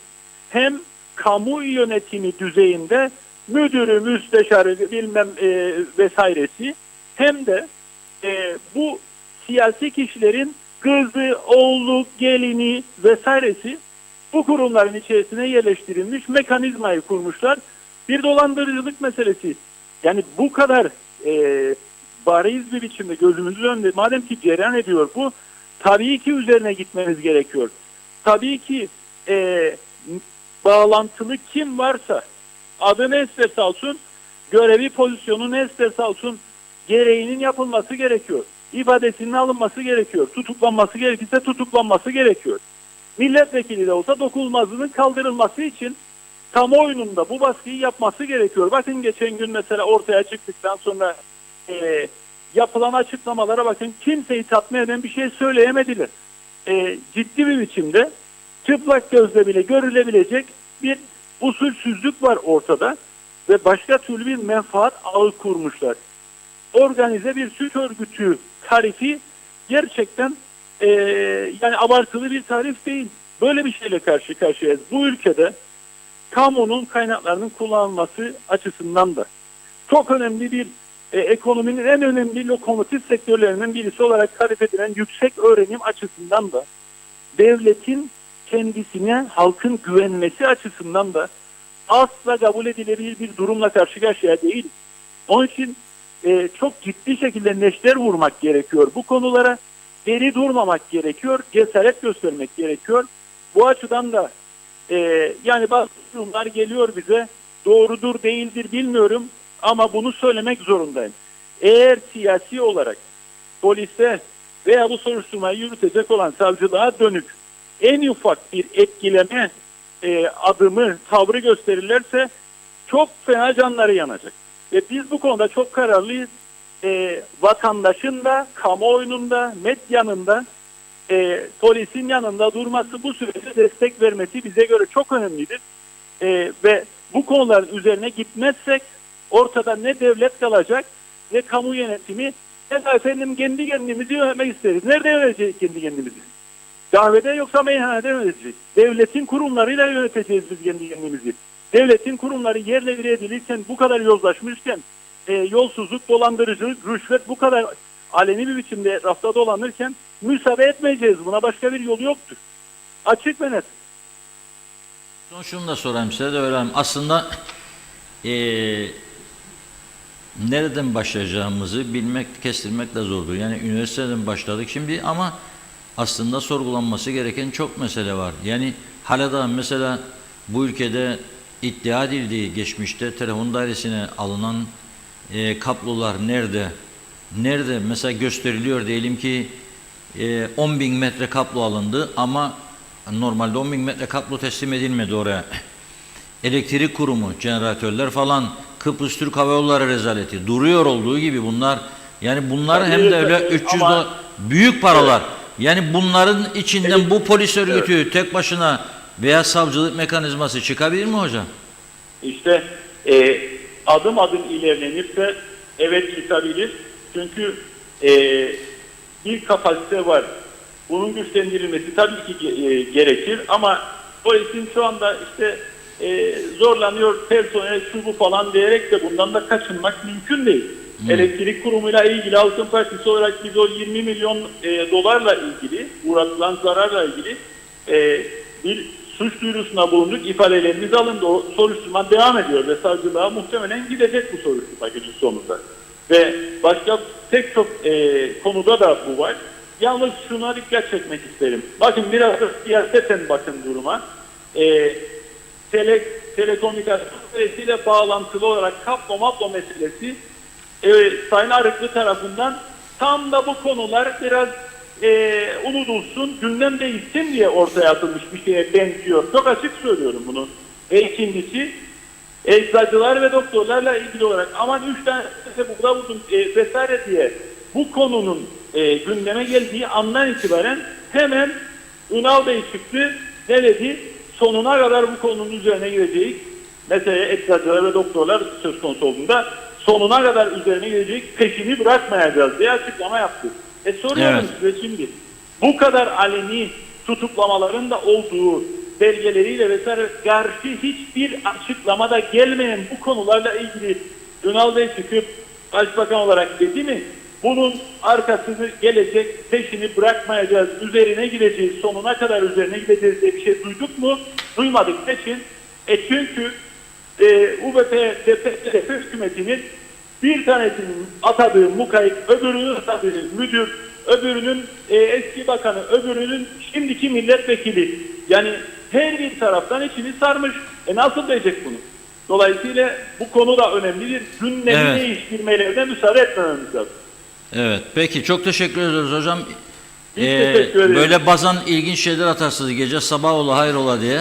hem kamu yönetimi düzeyinde müdürü, müsteşarı bilmem vesairesi hem de bu siyasi kişilerin kızı, oğlu, gelini vesairesi bu kurumların içerisine yerleştirilmiş mekanizmayı kurmuşlar. bir dolandırıcılık meselesi. Yani bu kadar bariz bir biçimde gözümüzün önünde madem ki cereyan ediyor bu, tabii ki üzerine gitmemiz gerekiyor. Tabii ki bağlantılı kim varsa, adı ne isterse alsın, görevi pozisyonu ne isterse alsın, gereğinin yapılması gerekiyor. İfadesinin alınması gerekiyor. Tutuklanması gerekirse tutuklanması gerekiyor. Milletvekili de olsa dokunulmazlığının kaldırılması için kamuoyunun da bu baskıyı yapması gerekiyor. Bakın geçen gün mesela ortaya çıktıktan sonra yapılan açıklamalara bakın, kimseyi tatmin eden bir şey söyleyemediler. Ciddi bir biçimde çıplak gözle bile görülebilecek bir usulsüzlük var ortada ve başka türlü bir menfaat ağı kurmuşlar. Organize bir suç örgütü tarifi gerçekten yani abartılı bir tarif değil. Böyle bir şeyle karşı karşıyayız. Bu ülkede kamunun kaynaklarının kullanılması açısından da çok önemli bir ekonominin en önemli lokomotif sektörlerinden birisi olarak tarif edilen yüksek öğrenim açısından da devletin kendisine halkın güvenmesi açısından da asla kabul edilebilir bir durumla karşı karşıya değil. Onun için çok ciddi şekilde neşter vurmak gerekiyor bu konulara. Geri durmamak gerekiyor, cesaret göstermek gerekiyor. Bu açıdan da yani bazı durumlar geliyor bize, doğrudur değildir bilmiyorum ama bunu söylemek zorundayım. Eğer siyasi olarak polise veya bu soruşturmayı yürütecek olan savcılığa dönük en ufak bir etkileme adımı, tavrı gösterirlerse çok fena canları yanacak. Ve biz bu konuda çok kararlıyız. Vatandaşın da, kamuoyunun da, medyanın da polisin yanında durması, bu sürece destek vermesi bize göre çok önemlidir. Ve bu konuların üzerine gitmezsek ortada ne devlet kalacak, ne kamu yönetimi, ne de efendim kendi kendimizi yönetmek isteriz. Nerede yöneteceğiz kendi kendimizi? Kahvede yoksa meyhanede yöneteceğiz. Devletin kurumlarıyla yöneteceğiz biz kendi kendimizi. Devletin kurumları yerle bir edilirken, bu kadar yozlaşmışken, yolsuzluk, dolandırıcılık, rüşvet bu kadar aleni bir biçimde rafta dolanırken müsaade etmeyeceğiz. Buna başka bir yolu yoktur. Açık ve net. Son şunu da sorayım size de öğrenelim. Aslında nereden başlayacağımızı bilmek, kestirmek de zordur. Yani üniversiteden başladık şimdi ama aslında sorgulanması gereken çok mesele var. Yani hala mesela bu ülkede iddia edildiği geçmişte telefon dairesine alınan kablolar nerede? Nerede? Mesela gösteriliyor diyelim ki 10.000 metre kablo alındı ama normalde 10.000 metre kablo teslim edilmedi oraya. Elektrik kurumu, jeneratörler falan, Kıbrıs Türk Hava Yolları rezaleti duruyor olduğu gibi bunlar. Yani bunlar hem de öyle 300 büyük paralar. Evet. Yani bunların içinden bu polis örgütü tek başına veya savcılık mekanizması çıkabilir mi hocam? İşte adım adım ilerlenirse evet çıkabilir. Çünkü bir kapasite var. Bunun güçlendirilmesi tabii ki gerekir ama polisin şu anda işte zorlanıyor personel şu bu falan diyerek de bundan da kaçınmak mümkün değil. Elektrik kurumuyla ilgili Halkın Partisi olarak biz o 20 milyon dolarla ilgili, uğratılan zararla ilgili bir suç duyurusuna bulunduk. İfadelerimiz alındı. O soruşturma devam ediyor ve savcılığa muhtemelen gidecek bu soruşturma günün sonunda. Ve başka pek çok konuda da bu var. Yalnız şuna dikkat çekmek isterim. Bakın biraz da siyaseten bakın duruma. Telekomünikasyon meselesiyle bağlantılı olarak kablo meselesi Sayın Arıklı tarafından tam da bu konular biraz unutulsun, gündem değişsin diye ortaya atılmış bir şeye benziyor. Çok açık söylüyorum bunu. İkincisi, eczacılar ve doktorlarla ilgili olarak aman 3 tane burada buldum vesaire diye bu konunun gündeme geldiği andan itibaren hemen Ünal Bey çıktı. Ne dedi? Sonuna kadar bu konunun üzerine gideceğiz. Mesela eczacılar ve doktorlar söz konusu olduğunda sonuna kadar üzerine gidecek, peşini bırakmayacağız diye açıklama yaptı. Soruyorum size şimdi, bu kadar aleni tutuklamaların da olduğu belgeleriyle vesaire karşı hiçbir açıklamada gelmeyen bu konularla ilgili Ünal Bey çıkıp başbakan olarak dedi mi? Bunun arkasını gelecek, peşini bırakmayacağız, üzerine gideceğiz, sonuna kadar üzerine gideceğiz diye bir şey duyduk mu? Duymadık. Için çünkü UBP hükümetinin bir tanesinin atadığı mukayyet, öbürünün atadığı müdür, öbürünün eski bakanı, öbürünün şimdiki milletvekili. Yani her bir taraftan içini sarmış. Nasıl diyecek bunu? Dolayısıyla bu konu da önemlidir. Gündemi Evet. değiştirmelerine müsaade etmememiz lazım. Evet. Peki çok teşekkür ederiz hocam. Biz teşekkür ederiz. Böyle bazen ilginç şeyler atarsınız gece sabah ola hayır ola diye.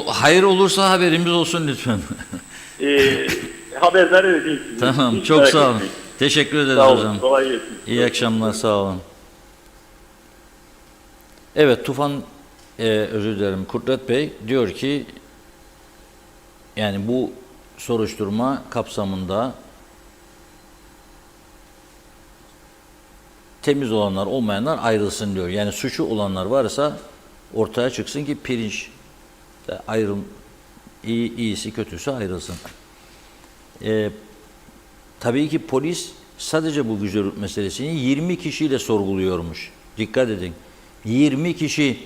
Hayır olursa haberimiz olsun lütfen. Haberdar edeceğiz sizi. Tamam. Hiç Çok merak sağ olun. etmeyin. Teşekkür ederiz Sağ olun. hocam. Kolay gelsin. İyi akşamlar. Sağ olun. Evet, Tufan özür dilerim, Kudret Bey diyor ki yani bu soruşturma kapsamında temiz olanlar olmayanlar ayrılsın diyor. Yani suçu olanlar varsa ortaya çıksın ki pirinç iyisi kötüsü ayrılsın. Tabii ki polis sadece bu gücü meselesini 20 kişiyle sorguluyormuş. Dikkat edin. 20 kişi.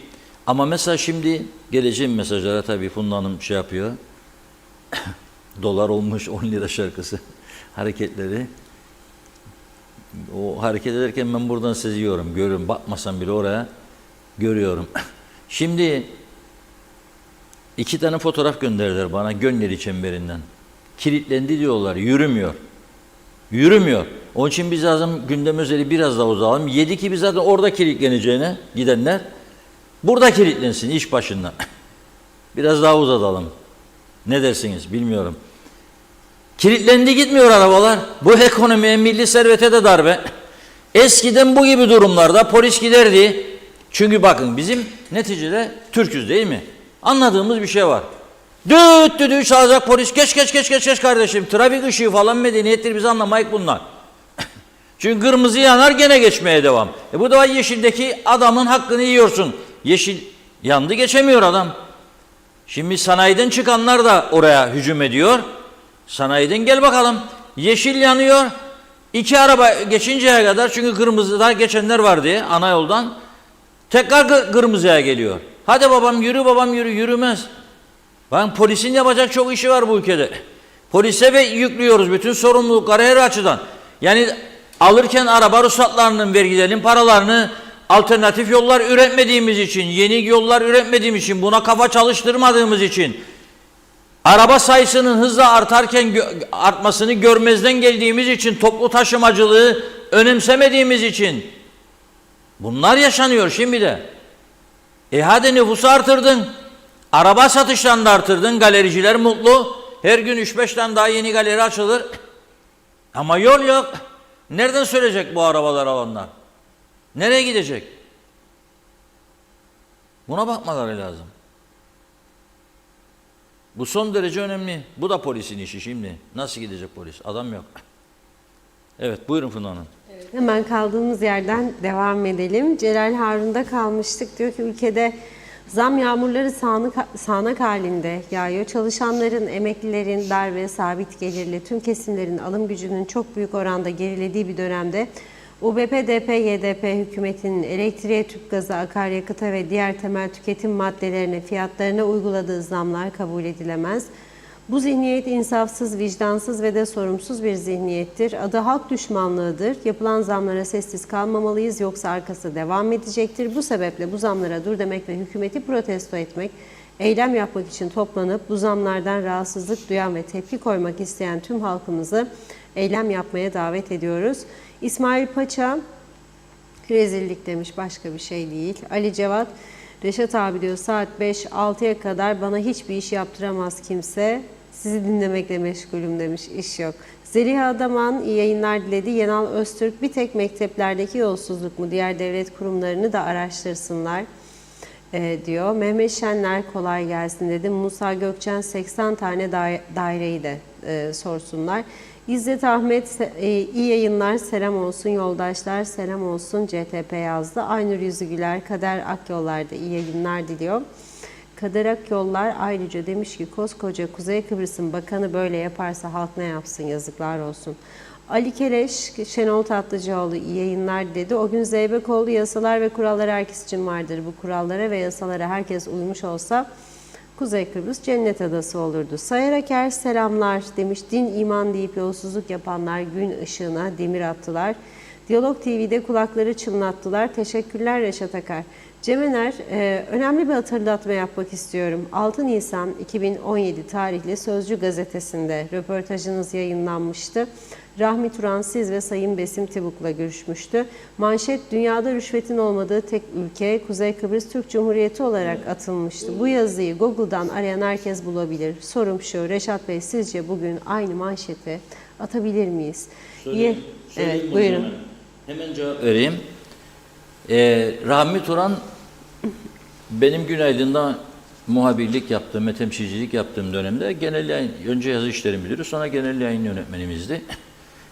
Ama mesela şimdi geleceğim mesajlara tabii Funda Hanım şey yapıyor. Dolar olmuş 10 lira şarkısı hareketleri. O hareket ederken ben buradan seziyorum, görüyorum. Bakmasam bile oraya görüyorum. Şimdi 2 tane fotoğraf gönderdiler bana Gönyeli çemberinden. Kilitlendi diyorlar, yürümüyor. Yürümüyor. Onun için biz lazım gündem özeli biraz daha uzalım. 7 ki biz zaten orada kilitleneceğine gidenler burada kilitlensin iş başında. Biraz daha uzatalım. Ne dersiniz bilmiyorum. Kilitlendi gitmiyor arabalar. Bu ekonomiye, milli servete de darbe. Eskiden bu gibi durumlarda polis giderdi. Çünkü bakın bizim neticede Türk'üz değil mi? Anladığımız bir şey var. Düt düdüğü çalacak polis. Geç kardeşim. Trafik ışığı falan medeniyettir, biz anlamayık bunlar. Çünkü kırmızı yanar gene geçmeye devam. Bu da yeşildeki adamın hakkını yiyorsun. Yeşil yandı geçemiyor adam. Şimdi sanayiden çıkanlar da oraya hücum ediyor. Sanayiden gel bakalım. Yeşil yanıyor. 2 araba geçinceye kadar çünkü kırmızıda geçenler var diye ana yoldan tekrar kırmızıya geliyor. Hadi babam yürü babam yürü, yürümez. Ben polisin yapacak çok işi var bu ülkede. Polise ve yüklüyoruz bütün sorumlulukları her açıdan. Yani alırken araba ruhsatlarının, vergilerin paralarını alternatif yollar üretmediğimiz için, yeni yollar üretmediğimiz için, buna kafa çalıştırmadığımız için, araba sayısının hızla artmasını görmezden geldiğimiz için, toplu taşımacılığı önemsemediğimiz için bunlar yaşanıyor şimdi de. Hadi nüfusu artırdın, araba satışlarını da artırdın, galericiler mutlu, her gün 3-5 tane daha yeni galeri açılır. Ama yol yok. Nereden sürecek bu arabalar alanlar? Nereye gidecek? Buna bakmaları lazım. Bu son derece önemli. Bu da polisin işi şimdi. Nasıl gidecek polis? Adam yok. Evet, buyurun Funda Hanım. Hemen kaldığımız yerden devam edelim. Celal Harun'da kalmıştık. Diyor ki ülkede zam yağmurları sağanak halinde yağıyor. Çalışanların, emeklilerin, dar ve sabit gelirli tüm kesimlerin alım gücünün çok büyük oranda gerilediği bir dönemde UBP-DP-YDP hükümetinin elektriğe, tüp gazı, akaryakıta ve diğer temel tüketim maddelerine, fiyatlarına uyguladığı zamlar kabul edilemez. Bu zihniyet insafsız, vicdansız ve de sorumsuz bir zihniyettir. Adı halk düşmanlığıdır. Yapılan zamlara sessiz kalmamalıyız yoksa arkası devam edecektir. Bu sebeple bu zamlara dur demek ve hükümeti protesto etmek, eylem yapmak için toplanıp bu zamlardan rahatsızlık duyan ve tepki koymak isteyen tüm halkımızı eylem yapmaya davet ediyoruz. İsmail Paça, rezillik demiş, başka bir şey değil. Ali Cevat, Reşat abi diyor saat 5-6'ya kadar bana hiçbir iş yaptıramaz kimse. Sizi dinlemekle meşgulüm demiş, iş yok. Zeliha Adaman iyi yayınlar diledi. Yenal Öztürk, bir tek mekteplerdeki yolsuzluk mu? Diğer devlet kurumlarını da araştırsınlar diyor. Mehmet Şenler kolay gelsin dedi. Musa Gökçen 80 tane daireyi de sorsunlar. İzzet Ahmet iyi yayınlar, selam olsun yoldaşlar, selam olsun CTP yazdı. Aynur Yüzügüler, Kader Akyollar da iyi yayınlar diliyor. Kader Akyollar ayrıca demiş ki koskoca Kuzey Kıbrıs'ın bakanı böyle yaparsa halk ne yapsın, yazıklar olsun. Ali Keleş, Şenol Tatlıcıoğlu iyi yayınlar dedi. O gün Zeybekoğlu yasalar ve kurallar herkes için vardır. Bu kurallara ve yasalara herkes uymuş olsa Kuzey Kıbrıs cennet adası olurdu. Sayar Aker selamlar demiş. Din iman deyip yolsuzluk yapanlar gün ışığına demir attılar. Diyalog TV'de kulakları çınlattılar. Teşekkürler Reşat Akar. Cemener, önemli bir hatırlatma yapmak istiyorum. 6 Nisan 2017 tarihli Sözcü gazetesinde röportajınız yayınlanmıştı. Rahmi Turan siz ve Sayın Besim Tibuk'la görüşmüştü. Manşet dünyada rüşvetin olmadığı tek ülke Kuzey Kıbrıs Türk Cumhuriyeti olarak atılmıştı. Bu yazıyı Google'dan arayan herkes bulabilir. Sorum şu, Reşat Bey sizce bugün aynı manşeti atabilir miyiz? Söyleyeyim Evet, buyurun. Hemen cevap vereyim. Rahmi Turan benim Günaydın'da muhabirlik yaptığım ve temsilcilik yaptığım dönemde genel yayın, önce yazı işleri müdürü sonra genel yayın yönetmenimizdi.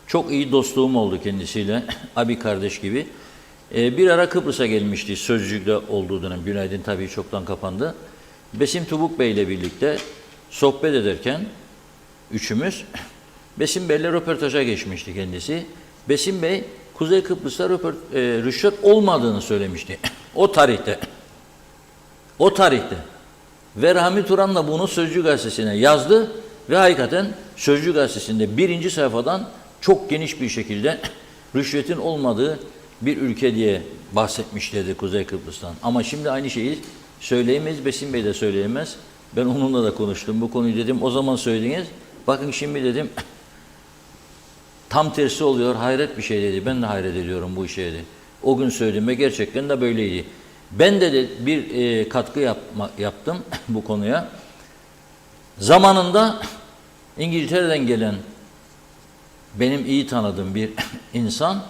Çok iyi dostluğum oldu kendisiyle, abi kardeş gibi. Bir ara Kıbrıs'a gelmişti Sözcük'te olduğu dönem. Günaydın tabii çoktan kapandı. Besim Tubuk Bey ile birlikte sohbet ederken üçümüz Besim Bey'le röportaja geçmişti kendisi. Besim Bey Kuzey Kıbrıs'ta rüşvet olmadığını söylemişti. O tarihte. O tarihte. Ve Rahmi Turan da bunu Sözcü Gazetesi'ne yazdı ve hakikaten Sözcü Gazetesi'nde 1. sayfadan çok geniş bir şekilde rüşvetin olmadığı bir ülke diye bahsetmişlerdi Kuzey Kıbrıs'tan. Ama şimdi aynı şeyi söyleyemeyiz, Besim Bey de söyleyemez. Ben onunla da konuştum. Bu konuyu dedim, o zaman söylediniz. Bakın şimdi dedim, tam tersi oluyor, hayret bir şey dedi. Ben de hayret ediyorum bu işe dedi. O gün söylediğimde gerçekten de böyleydi. Ben de bir katkı yaptım bu konuya. Zamanında İngiltere'den gelen benim iyi tanıdığım bir insan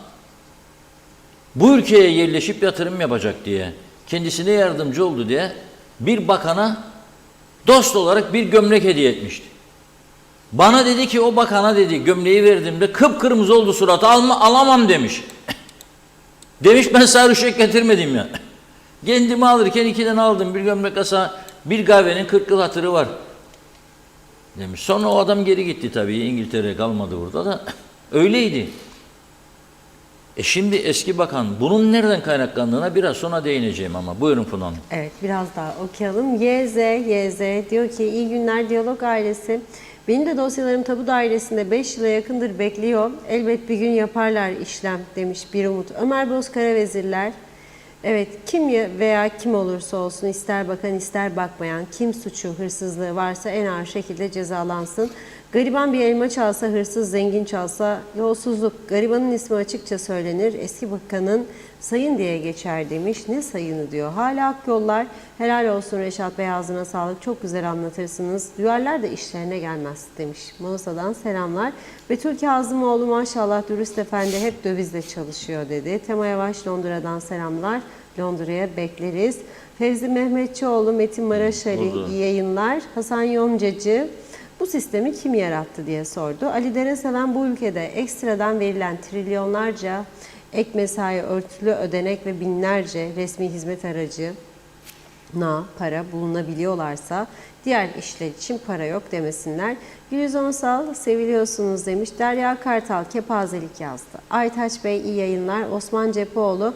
bu ülkeye yerleşip yatırım yapacak diye, kendisine yardımcı oldu diye bir bakana dost olarak bir gömlek hediye etmişti. Bana dedi ki o bakana dedi gömleği verdiğimde kıpkırmızı oldu suratı, alamam demiş. Demiş ben sana rüşvet getirmedim ya. Kendimi alırken 2 tane aldım bir gömlek asa bir kahvenin 40 yıl hatırı var demiş. Sonra o adam geri gitti tabii, İngiltere kalmadı burada da. Öyleydi. Şimdi eski bakan bunun nereden kaynaklandığına biraz sonra değineceğim ama buyurun Funda Hanım. Evet, biraz daha okuyalım. YZ diyor ki iyi günler Diyalog ailesi. Benim de dosyalarım tabu dairesinde 5 yıla yakındır bekliyor. Elbet bir gün yaparlar işlem demiş bir umut. Ömer Bozkara vezirler. Evet, kim veya kim olursa olsun, ister bakan ister bakmayan, kim suçu, hırsızlığı varsa en ağır şekilde cezalansın. Gariban bir elma çalsa hırsız, zengin çalsa yolsuzluk. Garibanın ismi açıkça söylenir. Eski bakanın sayın diye geçer demiş. Ne sayını diyor. Hala hak yollar. Helal olsun Reşat Bey, ağzına sağlık. Çok güzel anlatırsınız. Duyarlar da işlerine gelmez demiş. Manisa'dan selamlar. Betül Kazımoğlu maşallah dürüst efendi hep dövizle çalışıyor dedi. Tema Yavaş Londra'dan selamlar. Londra'ya bekleriz. Fevzi Mehmetçioğlu, Metin Maraşali iyi yayınlar. Hasan Yoncacı bu sistemi kim yarattı diye sordu. Ali Dereseven bu ülkede ekstradan verilen trilyonlarca ek mesai, örtülü ödenek ve binlerce resmi hizmet aracına para bulunabiliyorlarsa diğer işler için para yok demesinler. Gülüz Onsal seviliyorsunuz demiş. Derya Kartal kepazelik yazdı. Aytaç Bey iyi yayınlar. Osman Cepheoğlu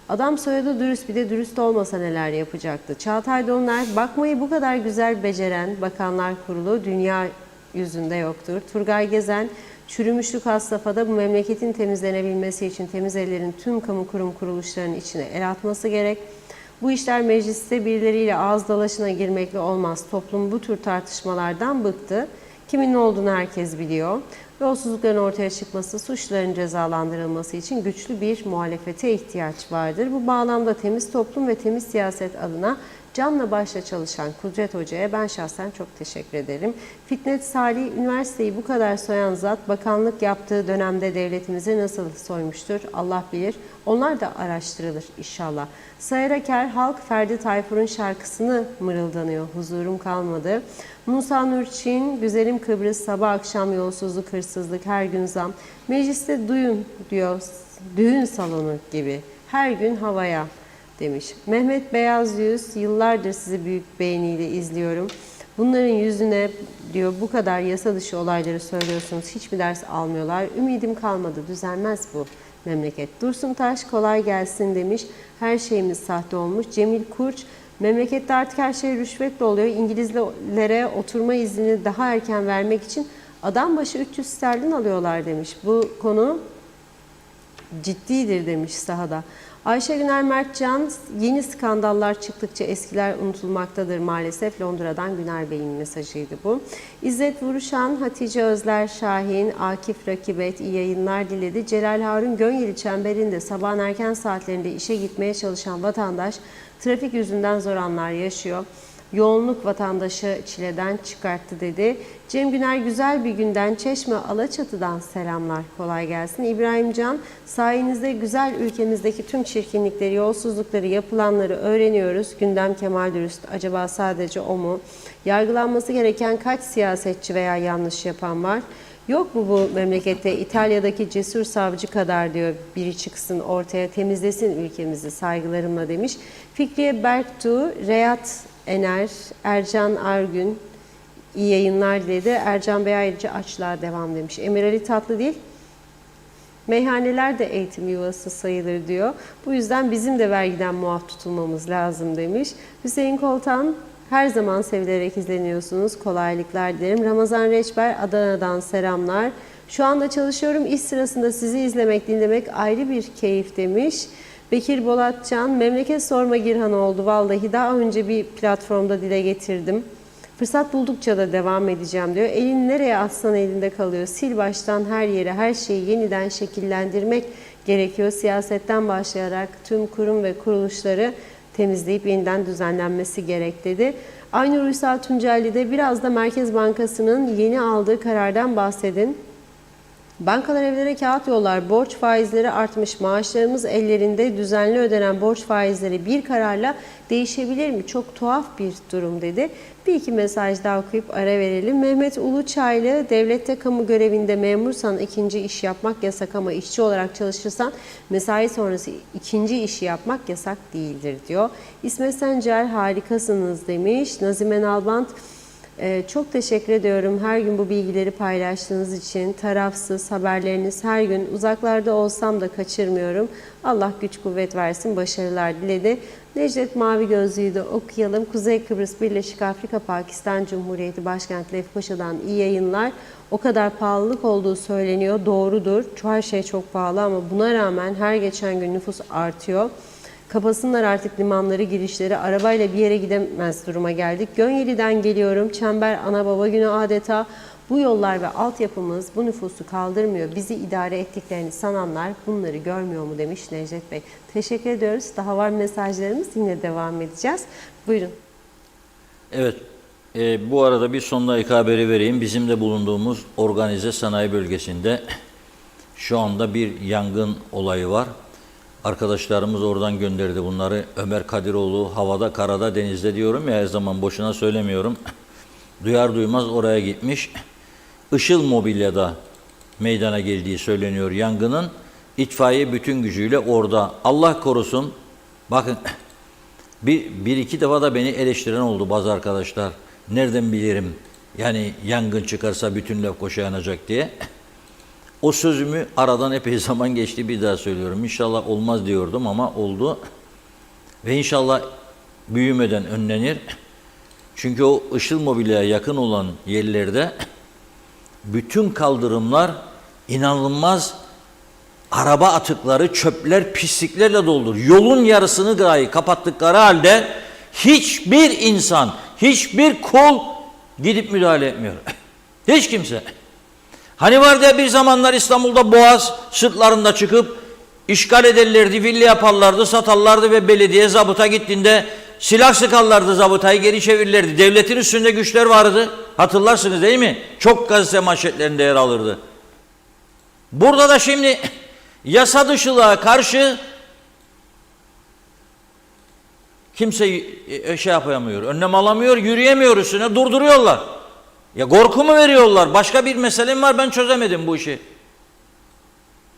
adam soyadı dürüst, bir de dürüst olmasa neler yapacaktı. Çağatay Donlar bakmayı bu kadar güzel beceren Bakanlar Kurulu dünya yüzünde yoktur. Turgay Gezen çürümüşlük has safhada bu memleketin temizlenebilmesi için temiz ellerin tüm kamu kurum kuruluşlarının içine el atması gerek. Bu işler mecliste birileriyle ağız dalaşına girmekle olmaz. Toplum bu tür tartışmalardan bıktı. Kimin ne olduğunu herkes biliyor. Yolsuzlukların ortaya çıkması, suçların cezalandırılması için güçlü bir muhalefete ihtiyaç vardır. Bu bağlamda temiz toplum ve temiz siyaset adına canla başla çalışan Kudret Hoca'ya ben şahsen çok teşekkür ederim. Fitnet Salih, üniversiteyi bu kadar soyan zat bakanlık yaptığı dönemde devletimizi nasıl soymuştur Allah bilir. Onlar da araştırılır inşallah. Sayar Aker, halk Ferdi Tayfur'un şarkısını mırıldanıyor. Huzurum kalmadı. Musa Nurçin, güzelim Kıbrıs, sabah akşam yolsuzluk, hırsızlık, her gün zam. Mecliste duyun diyor, düğün salonu gibi. Her gün havaya demiş. Mehmet Beyaz Yüz, yıllardır sizi büyük beğeniyle izliyorum. Bunların yüzüne diyor bu kadar yasa dışı olayları söylüyorsunuz. Hiçbir ders almıyorlar. Ümidim kalmadı. Düzelmez bu memleket. Dursun Taş kolay gelsin demiş. Her şeyimiz sahte olmuş. Cemil Kurç, Memlekette artık her şey rüşvetle oluyor. İngilizlere oturma iznini daha erken vermek için adam başı 300 sterlin alıyorlar demiş. Bu konu ciddidir demiş sahada. Ayşe Güner Mertcan, yeni skandallar çıktıkça eskiler unutulmaktadır maalesef. Londra'dan Güner Bey'in mesajıydı bu. İzzet Vuruşan, Hatice Özler Şahin, Akif Rakibet iyi yayınlar diledi. Celal Harun Gönyeli çemberinde sabahın erken saatlerinde işe gitmeye çalışan vatandaş trafik yüzünden zor anlar yaşıyor. Yoğunluk vatandaşı çileden çıkarttı dedi. Cem Güner güzel bir günden Çeşme Alaçatı'dan selamlar. Kolay gelsin. İbrahim Can, sayenizde güzel ülkemizdeki tüm çirkinlikleri, yolsuzlukları, yapılanları öğreniyoruz. Gündem Kemal Dürüst. Acaba sadece o mu? Yargılanması gereken kaç siyasetçi veya yanlış yapan var? Yok mu bu memlekette İtalya'daki cesur savcı kadar diyor, biri çıksın ortaya temizlesin ülkemizi saygılarımla demiş. Fikriye Berktuğ, Reyat Ener, Ercan Argün iyi yayınlar diledi. Ercan Bey ayrıca açlığa devam demiş. Emir Ali Tatlıdil, meyhaneler de eğitim yuvası sayılır diyor. Bu yüzden bizim de vergiden muaf tutulmamız lazım demiş. Hüseyin Koltan, her zaman sevilerek izleniyorsunuz. Kolaylıklar dilerim. Ramazan Reçber, Adana'dan selamlar. Şu anda çalışıyorum. İş sırasında sizi izlemek, dinlemek ayrı bir keyif demiş. Bekir Bolatcan, memleket sorma Girhan oldu. Vallahi daha önce bir platformda dile getirdim. Fırsat buldukça da devam edeceğim diyor. Elin nereye atsan elinde kalıyor. Sil baştan her yere, her şeyi yeniden şekillendirmek gerekiyor. Siyasetten başlayarak tüm kurum ve kuruluşları temizleyip yeniden düzenlenmesi gerek dedi. Aynur Uysal Tuncelli de biraz da Merkez Bankası'nın yeni aldığı karardan bahsedin. Bankalar evlere kağıt yollar, borç faizleri artmış, maaşlarımız ellerinde, düzenli ödenen borç faizleri bir kararla değişebilir mi? Çok tuhaf bir durum dedi. Bir iki mesaj daha okuyup ara verelim. Mehmet Uluçaylı, devlette kamu görevinde memursan ikinci iş yapmak yasak ama işçi olarak çalışırsan mesai sonrası ikinci işi yapmak yasak değildir diyor. İsmet Sencer, harikasınız demiş. Nazime Nalbant, çok teşekkür ediyorum her gün bu bilgileri paylaştığınız için. Tarafsız haberleriniz her gün, uzaklarda olsam da kaçırmıyorum. Allah güç kuvvet versin, başarılar diledi. Necdet Mavi Gözlü'yü de okuyalım. Kuzey Kıbrıs Birleşik Afrika Pakistan Cumhuriyeti Başkenti Lefkoşa'dan iyi yayınlar. O kadar pahalılık olduğu söyleniyor. Doğrudur. Her şey çok pahalı ama buna rağmen her geçen gün nüfus artıyor. Kapasınlar artık limanları, girişleri, arabayla bir yere gidemez duruma geldik. Gönyeli'den geliyorum. Çember ana baba günü adeta. Bu yollar ve altyapımız bu nüfusu kaldırmıyor. Bizi idare ettiklerini sananlar bunları görmüyor mu demiş Necdet Bey. Teşekkür ediyoruz. Daha var mesajlarımız. Yine devam edeceğiz. Buyurun. Evet. Bu arada bir son dakika haberi vereyim. Bizim de bulunduğumuz organize sanayi bölgesinde şu anda bir yangın olayı var. Arkadaşlarımız oradan gönderdi bunları. Ömer Kadiroğlu havada, karada, denizde diyorum ya, her zaman boşuna söylemiyorum. Duyar duymaz oraya gitmiş. Işıl Mobilya'da meydana geldiği söyleniyor yangının. İtfaiye bütün gücüyle orada. Allah korusun. Bakın bir iki defa da beni eleştiren oldu bazı arkadaşlar. Nereden bilirim? Yani yangın çıkarsa bütün Lefkoşa yanacak diye. O sözümü aradan epey zaman geçti, bir daha söylüyorum. İnşallah olmaz diyordum ama oldu. Ve inşallah büyümeden önlenir. Çünkü o Işıl Mobilya'ya yakın olan yerlerde bütün kaldırımlar inanılmaz araba atıkları, çöpler, pisliklerle doldur. Yolun yarısını dahi kapattıkları halde hiçbir insan, hiçbir kul gidip müdahale etmiyor. Hiç kimse. Hani vardı ya bir zamanlar İstanbul'da Boğaz sırtlarında çıkıp işgal ederlerdi, villa yaparlardı, satarlardı ve belediye zabıta gittiğinde silah sıkarlardı, zabıtayı geri çevirirlerdi. Devletin üstünde güçler vardı. Hatırlarsınız değil mi? Çok gazete manşetlerinde yer alırdı. Burada da şimdi yasa dışılığa karşı kimse şey yapamıyor, önlem alamıyor, yürüyemiyor, üstüne durduruyorlar. Ya korku mu veriyorlar? Başka bir meselem var, ben çözemedim bu işi.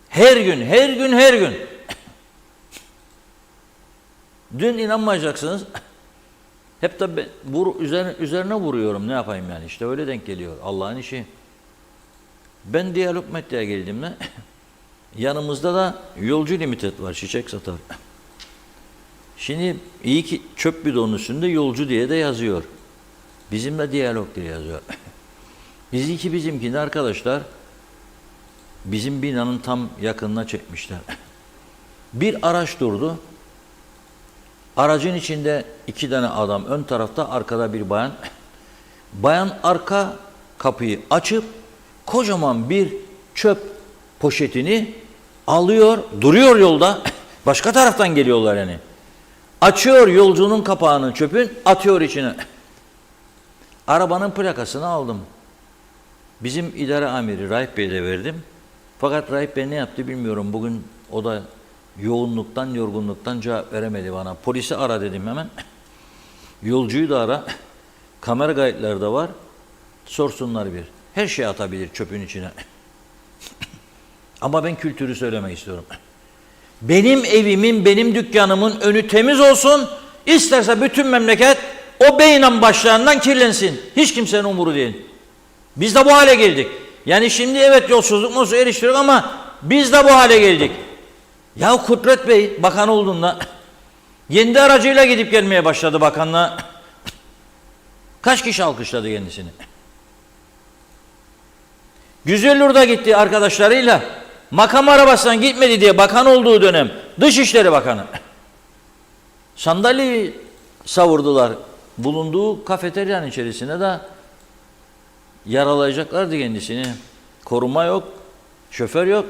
Her gün, her gün, her gün. Dün inanmayacaksınız. Hep de üzerine vuruyorum, ne yapayım yani, işte öyle denk geliyor Allah'ın işi. Ben Diyalog Medya'ya geldiğimde yanımızda da Yolcu Limited var, çiçek satar. Şimdi iyi ki çöp bidonun üstünde yolcu diye de yazıyor. Bizimle diyalog diye yazıyor. Bizimkinde arkadaşlar bizim binanın tam yakınına çekmişler. Bir araç durdu. Aracın içinde 2 tane adam, ön tarafta, arkada bir bayan. Bayan arka kapıyı açıp kocaman bir çöp poşetini alıyor, duruyor yolda. Başka taraftan geliyorlar yani. Açıyor yolcunun kapağını, çöpün, atıyor içine. Arabanın plakasını aldım. Bizim idare amiri Raif Bey'e verdim. Fakat Raif Bey ne yaptı bilmiyorum. Bugün o da yoğunluktan, yorgunluktan cevap veremedi bana. Polisi ara dedim hemen. Yolcuyu da ara. Kamera kayıtları da var. Sorsunlar bir. Her şey atabilir çöpün içine. Ama ben kültürü söylemek istiyorum. Benim evimin, benim dükkanımın önü temiz olsun. İsterse bütün memleket o beynan başlarından kirlensin. Hiç kimsenin umuru değil. Biz de bu hale geldik. Yani şimdi evet yolsuzluk mu eriştiriyor ama biz de bu hale geldik. Ya Kudret Bey bakan olduğunda kendi aracıyla gidip gelmeye başladı bakanla. Kaç kişi alkışladı kendisini? Güzellur'da gitti arkadaşlarıyla. Makam arabasından gitmedi diye bakan olduğu dönem Dışişleri Bakanı. Sandalyeyi savurdular. Bulunduğu kafeteryanın içerisine de yaralayacaklardı kendisini. Koruma yok, şoför yok.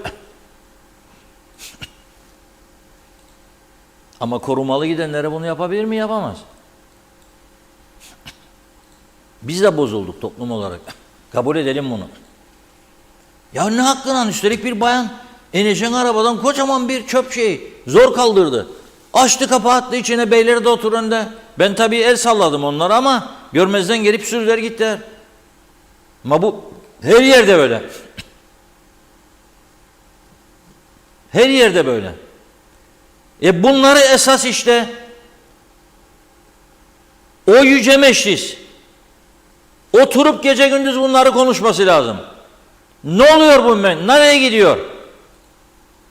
Ama korumalı gidenlere bunu yapabilir mi? Yapamaz. Biz de bozulduk toplum olarak. Kabul edelim bunu. Ya ne hakkından, üstelik bir bayan ineceksin arabadan kocaman bir çöp şeyi zor kaldırdı. Açtı kapağı, attı içine, beyleri de otur önde. Ben tabii el salladım onlara ama görmezden gelip sürdüler gittiler. Ama bu her yerde böyle. Her yerde böyle. Bunları esas işte o yüce meclis oturup gece gündüz bunları konuşması lazım. Ne oluyor bu? Nereye gidiyor?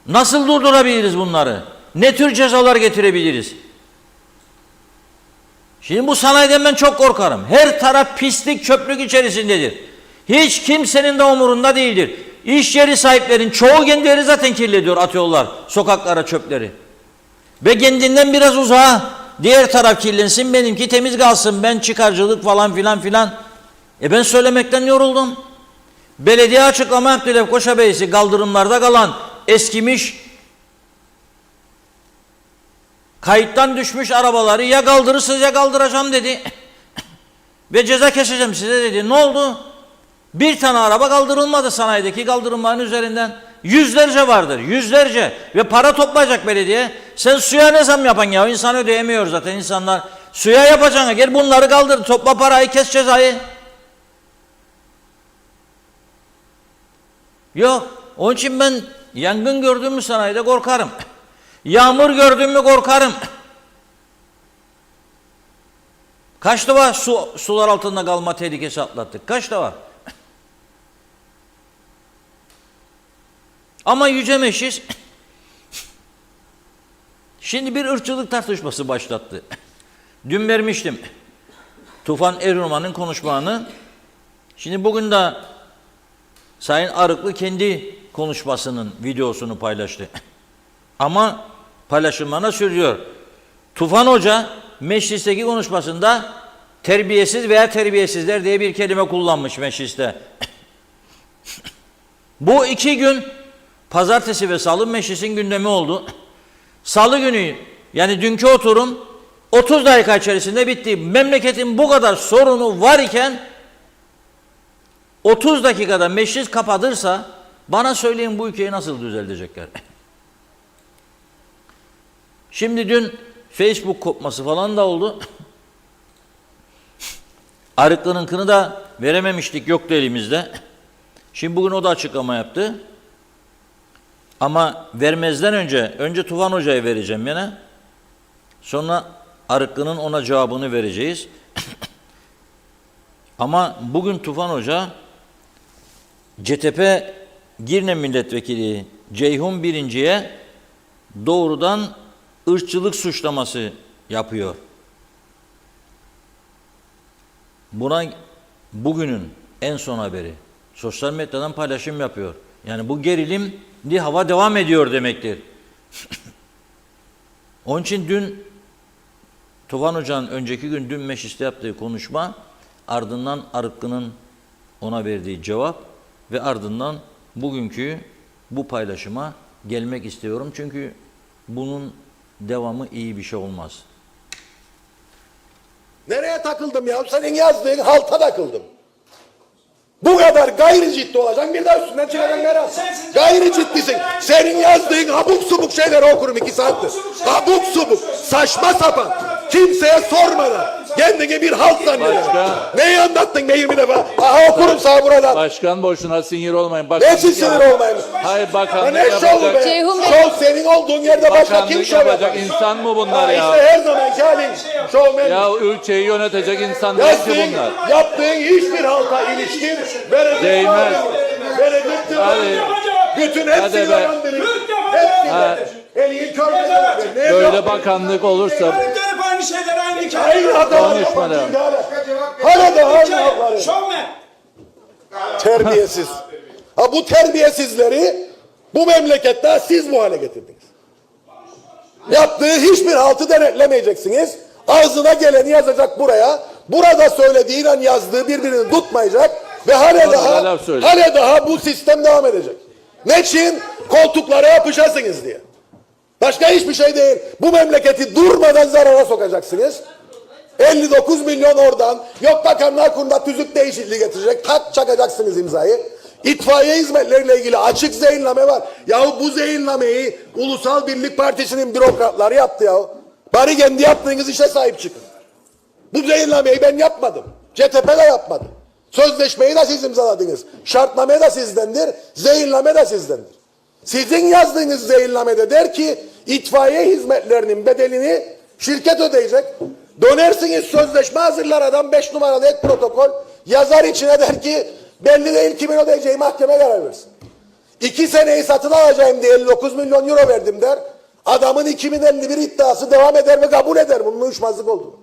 Nasıl durdurabiliriz bunları? Ne tür cezalar getirebiliriz? Şimdi bu sanayiden ben çok korkarım. Her taraf pislik, çöplük içerisindedir. Hiç kimsenin de umurunda değildir. İş yeri sahiplerin çoğu kendileri zaten kirletiyor, atıyorlar sokaklara çöpleri. Ve kendinden biraz uzağa, diğer taraf kirlensin, benimki temiz kalsın, ben çıkarcılık falan filan filan. Ben söylemekten yoruldum. Belediye açıklama yaptı, Lefkoşa Belediyesi kaldırımlarda kalan eskimiş, kayıttan düşmüş arabaları ya kaldırırsınız ya kaldıracağım dedi. Ve ceza keseceğim size dedi. Ne oldu? Bir tane araba kaldırılmadı sanayideki kaldırımların üzerinden. Yüzlerce vardır, yüzlerce. Ve para toplayacak belediye. Sen suya ne zam yapan ya? İnsan ödeyemiyor zaten insanlar. Suya yapacağına gel bunları kaldır, topla parayı, kes cezayı. Yok. Onun için ben yangın gördüğümü sanayide korkarım. Yağmur gördüğümü korkarım. Kaç defa sular altında kalma tehlikesi atlattık? Kaç defa? Ama yüce meclis şimdi bir ırkçılık tartışması başlattı. Dün vermiştim Tufan Erurman'ın konuşmanı. Şimdi bugün de Sayın Arıklı kendi konuşmasının videosunu paylaştı. Ama paylaşımlarına sürüyor. Tufan Hoca meclisteki konuşmasında terbiyesiz veya terbiyesizler diye bir kelime kullanmış mecliste. Bu 2 gün pazartesi ve salı meclisin gündemi oldu. Salı günü yani dünkü oturum 30 dakika içerisinde bitti. Memleketin bu kadar sorunu var iken 30 dakikada meclis kapatırsa bana söyleyin bu ülkeyi nasıl düzeltecekler? Şimdi dün Facebook kopması falan da oldu. Arıklı'nınkını da verememiştik, yoktu elimizde. Şimdi bugün o da açıklama yaptı. Ama vermezden önce Tufan Hoca'ya vereceğim yine. Sonra Arıklı'nın ona cevabını vereceğiz. Ama bugün Tufan Hoca CTP Girne Milletvekili Ceyhun Birinci'ye doğrudan ırkçılık suçlaması yapıyor. Buna bugünün en son haberi. Sosyal medyadan paylaşım yapıyor. Yani bu gerilimli hava devam ediyor demektir. Onun için dün Tufan Hoca'nın önceki gün dün mecliste yaptığı konuşma, ardından Arıkkı'nın ona verdiği cevap ve ardından bugünkü bu paylaşıma gelmek istiyorum. Çünkü bunun devamı iyi bir şey olmaz. Nereye takıldım ya? Senin yazdığın halta takıldım. Bu kadar gayri ciddi olacaksın, bir daha üstünden çıkacaksın Meral. Gayri ciddisin. Senin yazdığın abuk subuk şeyleri okurum 2 saattir. Abuk subuk, saçma sapan, kimseye sormadan kendine bir halt zannederim. Neyi anlattın be 20 defa? Aha okurum sana buradan. Başkan boşuna sinir olmayın. Ne için sinir olmayın? Hayır bakanlık Ne şovu be? yapacak. Şov senin olduğun yerde başka kim Bakanlık şov yapacak? yapacak insan mı bunlar Ha, ya? İşte her zamanki halin. Şovmen. Ya ülkeyi yönetecek insan değil ki bunlar. Yaptığın hiçbir halta ilişkin Değmez. verecektir. Hadi. Bütün Hadi hepsini be. öğrendirin. Hepsini. Elini körmeden. Böyle bakanlık olursa Dönüp aynı şeyler aynı hikaye. Hayır adam. Konuşma da. Hala da hala. Şovmen. Terbiyesiz. Ha bu terbiyesizleri bu memlekette siz bu hale getirdiniz. Yaptığı hiçbir haltı denetlemeyeceksiniz. Ağzına geleni yazacak buraya. Burada söylediğiyle yazdığı birbirini tutmayacak ve hala daha bu sistem devam edecek. Ne için? Koltuklara yapışasınız diye. Başka hiçbir şey değil. Bu memleketi durmadan zarara sokacaksınız. 59 milyon oradan, yok bakanlar kurulunda tüzük değişikliği getirecek, tak çakacaksınız imzayı. İtfaiye hizmetleriyle ilgili açık zehirleme var. Yahu bu zehirlemeyi Ulusal Birlik Partisi'nin bürokratları yaptı yahu. Bari kendi yaptığınız işe sahip çıkın. Bu zehirlemeyi ben yapmadım. CTP de yapmadı. Sözleşmeyi de siz imzaladınız. Şartname de sizdendir, zehirleme de sizdendir. Sizin yazdığınız zehirlemede der ki itfaiye hizmetlerinin bedelini şirket ödeyecek. Dönersiniz sözleşme hazırlar adam 5 numaralı ek protokol yazar içine der ki belli değil kimin ödeyeceği mahkeme karar versin. 2 seneyi satın alacağım diye 59 milyon euro verdim der. Adamın 2051 iddiası devam eder ve kabul eder bunun uyuşmazlık olduğunu.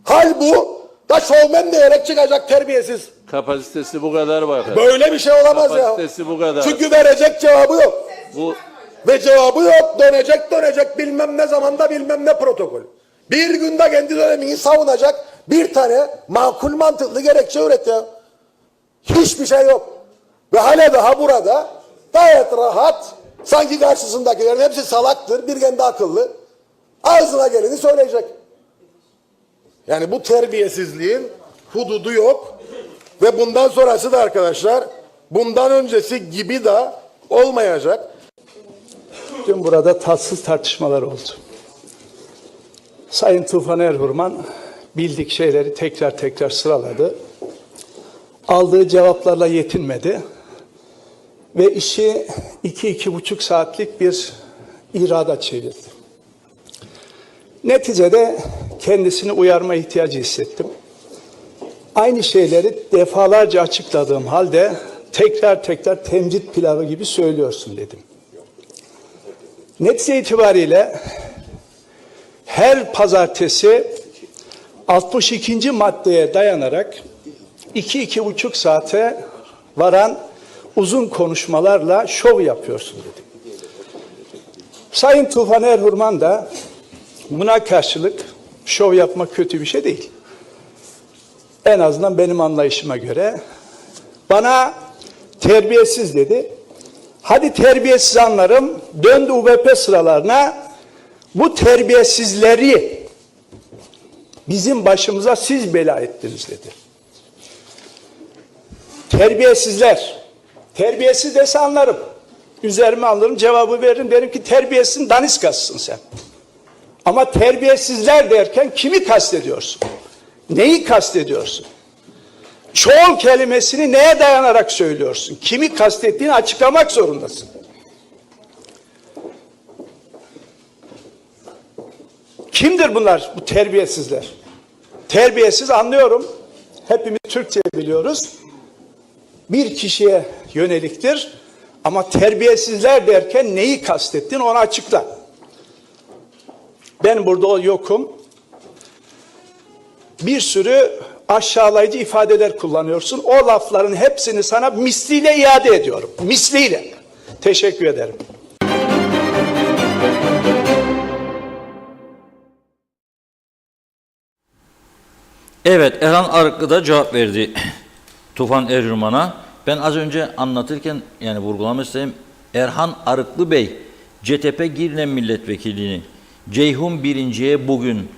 Hal bu da şovmen diyerek çıkacak terbiyesiz. kapasitesi bu kadar var. Böyle bir şey olamaz ya. Kapasitesi bu kadar. Çünkü verecek cevabı yok. Bu Ve cevabı yok. Dönecek bilmem ne zamanda bilmem ne protokol. Bir günde kendi dönemini savunacak bir tane makul mantıklı gerekçe üret ya. Hiçbir şey yok. Ve hala daha burada gayet rahat sanki karşısındakilerin hepsi salaktır. Bir kendi akıllı. Ağzına geleni söyleyecek. Yani bu terbiyesizliğin hududu yok. Ve bundan sonrası da arkadaşlar bundan öncesi gibi de olmayacak. Dün burada tatsız tartışmalar oldu. Sayın Tufan Erhurman bildik şeyleri tekrar tekrar sıraladı. Aldığı cevaplarla yetinmedi. Ve işi 2-2,5 saatlik bir irada çevirdi. Neticede kendisini uyarma ihtiyacı hissettim. Aynı şeyleri defalarca açıkladığım halde tekrar tekrar temcit pilavı gibi söylüyorsun dedim. Netice itibariyle her pazartesi 62. maddeye dayanarak 2-2,5 saate varan uzun konuşmalarla şov yapıyorsun dedim. Sayın Tufan Erhurman da buna karşılık şov yapmak kötü bir şey değil. En azından benim anlayışıma göre bana terbiyesiz dedi. Hadi terbiyesiz anlarım, döndü UBP sıralarına, bu terbiyesizleri bizim başımıza siz bela ettiniz dedi. Terbiyesizler, terbiyesiz dese anlarım, üzerime alırım, cevabı veririm, derim ki terbiyesizsin, daniskasısın sen. Ama terbiyesizler derken kimi kastediyorsun? Neyi kastediyorsun? Çoğul kelimesini neye dayanarak söylüyorsun? Kimi kastettiğini açıklamak zorundasın. Kimdir bunlar, bu terbiyesizler? Terbiyesiz anlıyorum. Hepimiz Türkçe biliyoruz. Bir kişiye yöneliktir. Ama terbiyesizler derken neyi kastettin onu açıkla. Ben burada yokum. Bir sürü aşağılayıcı ifadeler kullanıyorsun. O lafların hepsini sana misliyle iade ediyorum. Misliyle. Teşekkür ederim. Evet, Erhan Arıklı da cevap verdi Tufan Erzurum'a. Ben az önce anlatırken yani vurgulamak istedim. Erhan Arıklı Bey, CTP Girne Milletvekilini Ceyhun Birinci'ye bugün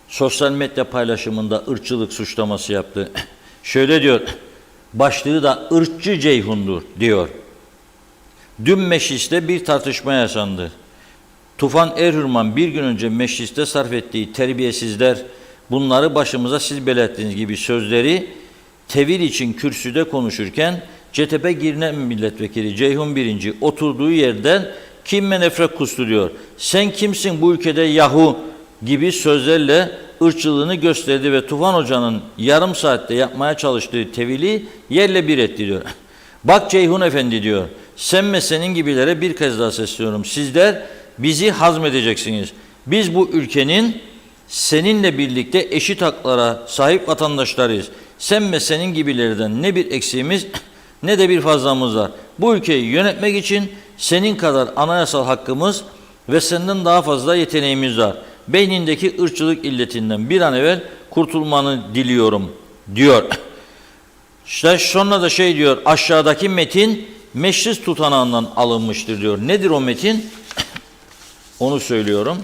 sosyal medya paylaşımında ırkçılık suçlaması yaptı. Şöyle diyor, başlığı da ırkçı Ceyhun'dur diyor. Dün mecliste bir tartışma yaşandı. Tufan Erzurum'un bir gün önce mecliste sarf ettiği terbiyesizler, bunları başımıza siz belirttiğiniz gibi sözleri tevil için kürsüde konuşurken CTP Girne Milletvekili Ceyhun Birinci oturduğu yerden kimme nefret kustu diyor. Sen kimsin bu ülkede yahu gibi sözlerle ırkçılığını gösterdi ve Tufan Hoca'nın yarım saatte yapmaya çalıştığı tevili yerle bir etti diyor. Bak Ceyhun Efendi diyor, sen ve senin gibilere bir kez daha sesleniyorum. Sizler bizi hazmedeceksiniz. Biz bu ülkenin seninle birlikte eşit haklara sahip vatandaşlarıyız. Sen ve senin gibilerden ne bir eksiğimiz ne de bir fazlamız var. Bu ülkeyi yönetmek için senin kadar anayasal hakkımız ve senden daha fazla yeteneğimiz var. Beynindeki ırkçılık illetinden bir an evvel kurtulmanı diliyorum diyor. İşte sonra da şey diyor, aşağıdaki metin meclis tutanağından alınmıştır diyor. Nedir o metin? Onu söylüyorum.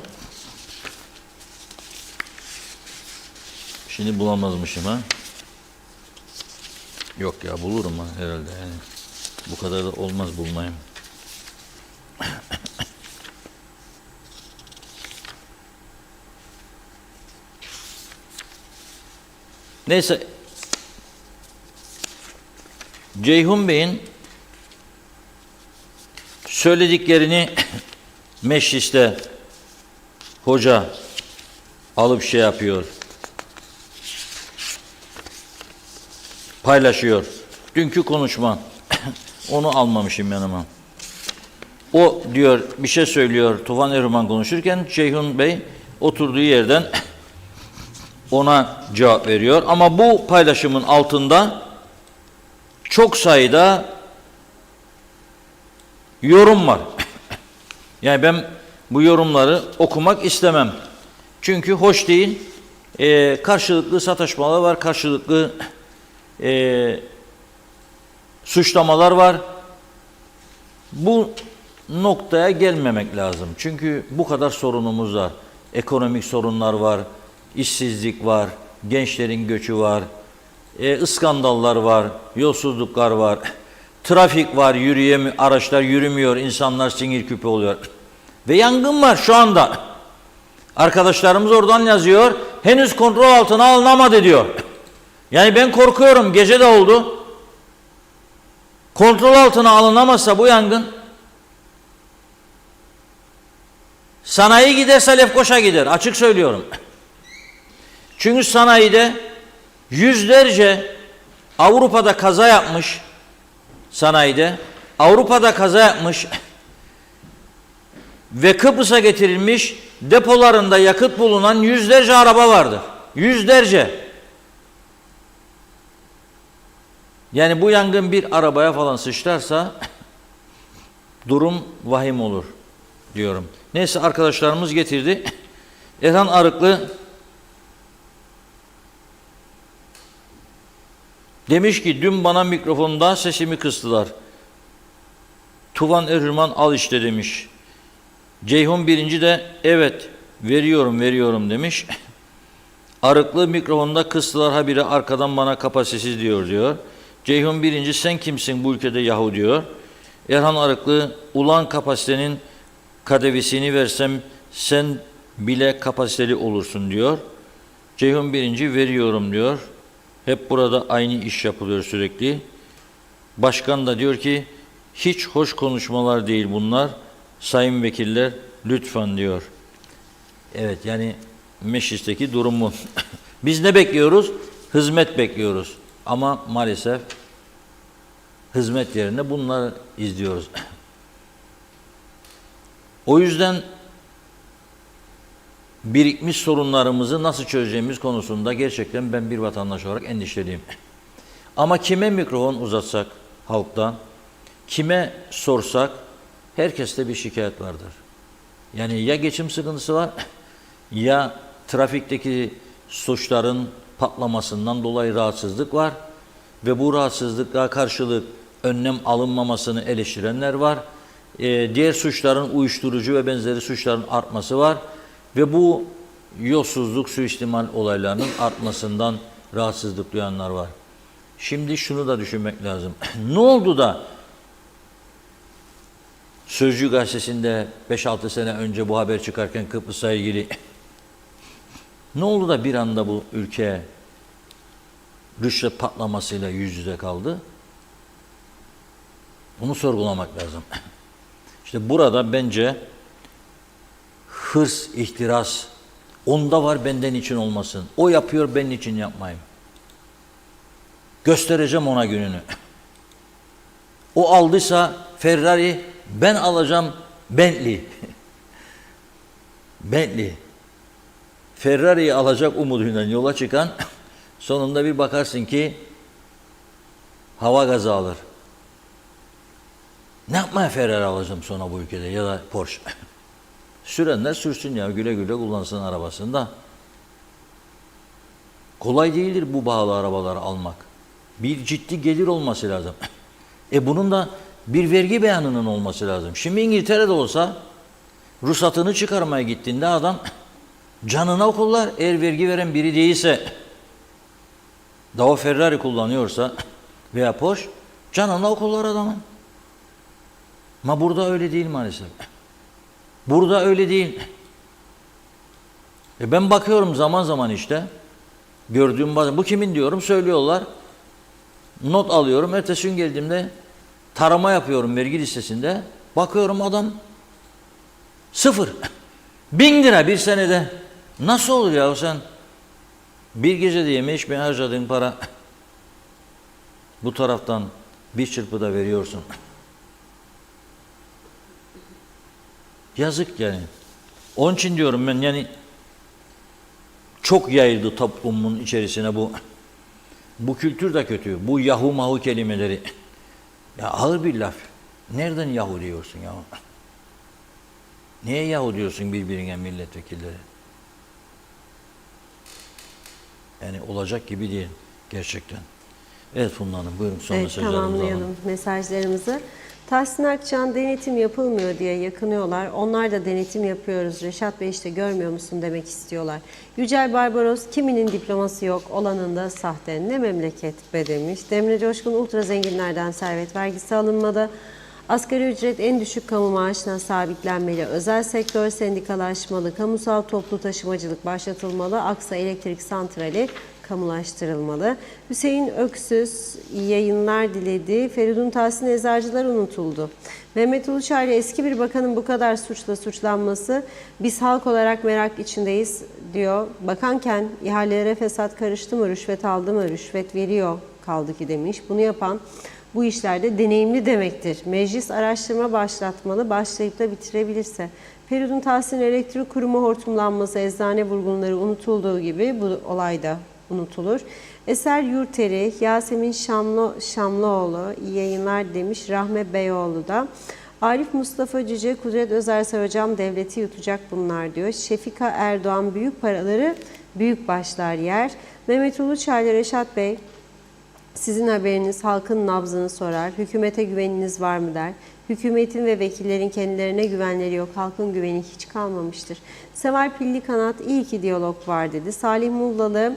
Şimdi bulamazmışım ha. Yok ya, bulurum ha herhalde yani. Bu kadar da olmaz bulmayayım. Neyse. Ceyhun Bey'in söylediklerini mecliste hoca alıp şey yapıyor, paylaşıyor. Dünkü konuşma, onu almamışım yanıma. O diyor, bir şey söylüyor Tufan Erzurum'dan konuşurken, Ceyhun Bey oturduğu yerden ona cevap veriyor. Ama bu paylaşımın altında çok sayıda yorum var. Yani ben bu yorumları okumak istemem. Çünkü hoş değil. Karşılıklı sataşmalar var, karşılıklı suçlamalar var. Bu noktaya gelmemek lazım. Çünkü bu kadar sorunumuz var. Ekonomik sorunlar var, işsizlik var, gençlerin göçü var, iskandallar var, yolsuzluklar var, trafik var, araçlar yürümüyor, insanlar sinir küpü oluyor. Ve yangın var şu anda. Arkadaşlarımız oradan yazıyor, henüz kontrol altına alınamadı diyor. Yani ben korkuyorum, gece de oldu. Kontrol altına alınamazsa bu yangın, sanayi giderse Lefkoşa gider, açık söylüyorum. Çünkü sanayide yüzlerce Avrupa'da kaza yapmış, Avrupa'da kaza yapmış ve Kıbrıs'a getirilmiş depolarında yakıt bulunan yüzlerce araba vardır. Yüzlerce. Yani bu yangın bir arabaya falan sıçrarsa durum vahim olur diyorum. Neyse, arkadaşlarımız getirdi. Erhan Arıklı demiş ki dün bana mikrofonda sesimi kıstılar. Tufan Erzurum'un al işte demiş. Ceyhun Birinci de evet veriyorum demiş. Arıklı mikrofonda kıstılar habire arkadan bana kapasitesiz diyor. Ceyhun Birinci sen kimsin bu ülkede yahu diyor. Erhan Arıklı ulan kapasitenin kadevisini versem sen bile kapasiteli olursun diyor. Ceyhun Birinci veriyorum diyor. Hep burada aynı iş yapılıyor sürekli. Başkan da diyor ki hiç hoş konuşmalar değil bunlar. Sayın vekiller lütfen diyor. Evet, yani meclisteki durumu. Biz ne bekliyoruz? Hizmet bekliyoruz. Ama maalesef hizmet yerine bunları izliyoruz. O yüzden birikmiş sorunlarımızı nasıl çözeceğimiz konusunda gerçekten ben bir vatandaş olarak endişeliyim. Ama kime mikrofon uzatsak halktan, kime sorsak herkeste bir şikayet vardır. Yani ya geçim sıkıntısı var ya trafikteki suçların patlamasından dolayı rahatsızlık var ve bu rahatsızlıkla karşılık önlem alınmamasını eleştirenler var. Diğer suçların uyuşturucu ve benzeri suçların artması var ve bu yolsuzluk, suistimal olaylarının artmasından rahatsızlık duyanlar var. Şimdi şunu da düşünmek lazım. Ne oldu da Sözcü gazetesinde 5-6 sene önce bu haber çıkarken Kıbrıs'la ilgili ne oldu da bir anda bu ülke rüşvet patlamasıyla yüz yüze kaldı? Bunu sorgulamak lazım. İşte burada bence hırs, ihtiras, onda var benden için olmasın. O yapıyor benim için yapmayayım. Göstereceğim ona gününü. O aldıysa Ferrari, ben alacağım Bentley. Bentley. Ferrari'yi alacak umuduyla yola çıkan sonunda bir bakarsın ki hava gazı alır. Ne yapmaya Ferrari alacağım sonra bu ülkede ya da Porsche? Sürenler sürsün ya, güle güle kullansın arabasını da. Kolay değildir bu pahalı arabaları almak. Bir ciddi gelir olması lazım. Bunun da bir vergi beyanının olması lazım. Şimdi İngiltere'de olsa ruhsatını çıkarmaya gittiğinde adam canına okullar, eğer vergi veren biri değilse, da o Ferrari kullanıyorsa veya Porsche, canına okullar adamın. Ama burada öyle değil maalesef. Burada öyle değil. Ben bakıyorum zaman zaman işte, gördüğüm bazen, bu kimin diyorum, söylüyorlar. Not alıyorum, ertesi gün geldiğimde tarama yapıyorum vergi listesinde. Bakıyorum adam 0. 1000 lira bir senede. Nasıl olur ya sen? Bir gecede yeme içmeye harcadığın para bu taraftan bir çırpıda veriyorsun. Yazık yani. Onun için diyorum ben, yani çok yayıldı toplumun içerisine bu. Bu kültür de kötü. Bu yahu mahu kelimeleri. Ya ağır bir laf. Nereden yahu diyorsun ya? Niye yahu diyorsun birbirine milletvekilleri? Yani olacak gibi değil gerçekten. Evet Funda Hanım, buyurun son mesajlarınızı tamamlayalım alalım. mesajlarımızı. Tahsin Akçan denetim yapılmıyor diye yakınıyorlar. Onlar da denetim yapıyoruz. Reşat Bey işte görmüyor musun demek istiyorlar. Yücel Barbaros, kiminin diploması yok, olanın da sahte. Ne memleket be demiş. Demre Coşkun, ultra zenginlerden servet vergisi alınmadı. Asgari ücret en düşük kamu maaşına sabitlenmeli. Özel sektör sendikalaşmalı. Kamusal toplu taşımacılık başlatılmalı. Aksa Elektrik Santrali kamulaştırılmalı. Hüseyin Öksüz iyi yayınlar diledi. Feridun Tahsin eczacılar unutuldu. Mehmet Uluçaylı, eski bir bakanın bu kadar suçla suçlanması, biz halk olarak merak içindeyiz diyor. Bakanken ihalelere fesat karıştı mı, rüşvet aldı mı, rüşvet veriyor kaldı ki demiş. Bunu yapan bu işlerde deneyimli demektir. Meclis araştırma başlatmalı, başlayıp da bitirebilirse. Feridun Tahsin Elektrik Kurumu hortumlanması, eczane vurgunları unutulduğu gibi bu olay da unutulur. Eser Yurteri, Yasemin Şamlıoğlu iyi yayınlar demiş. Rahme Beyoğlu da. Arif Mustafa Cüce, Kudret Özersay hocam devleti yutacak bunlar diyor. Şefika Erdoğan, büyük paraları büyük başlar yer. Mehmet Uluçaylı, Reşat Bey, sizin haberiniz halkın nabzını sorar. Hükümete güveniniz var mı der. Hükümetin ve vekillerin kendilerine güvenleri yok. Halkın güveni hiç kalmamıştır. Seval Pilli Kanat, iyi ki diyalog var dedi. Salih Muğlalı,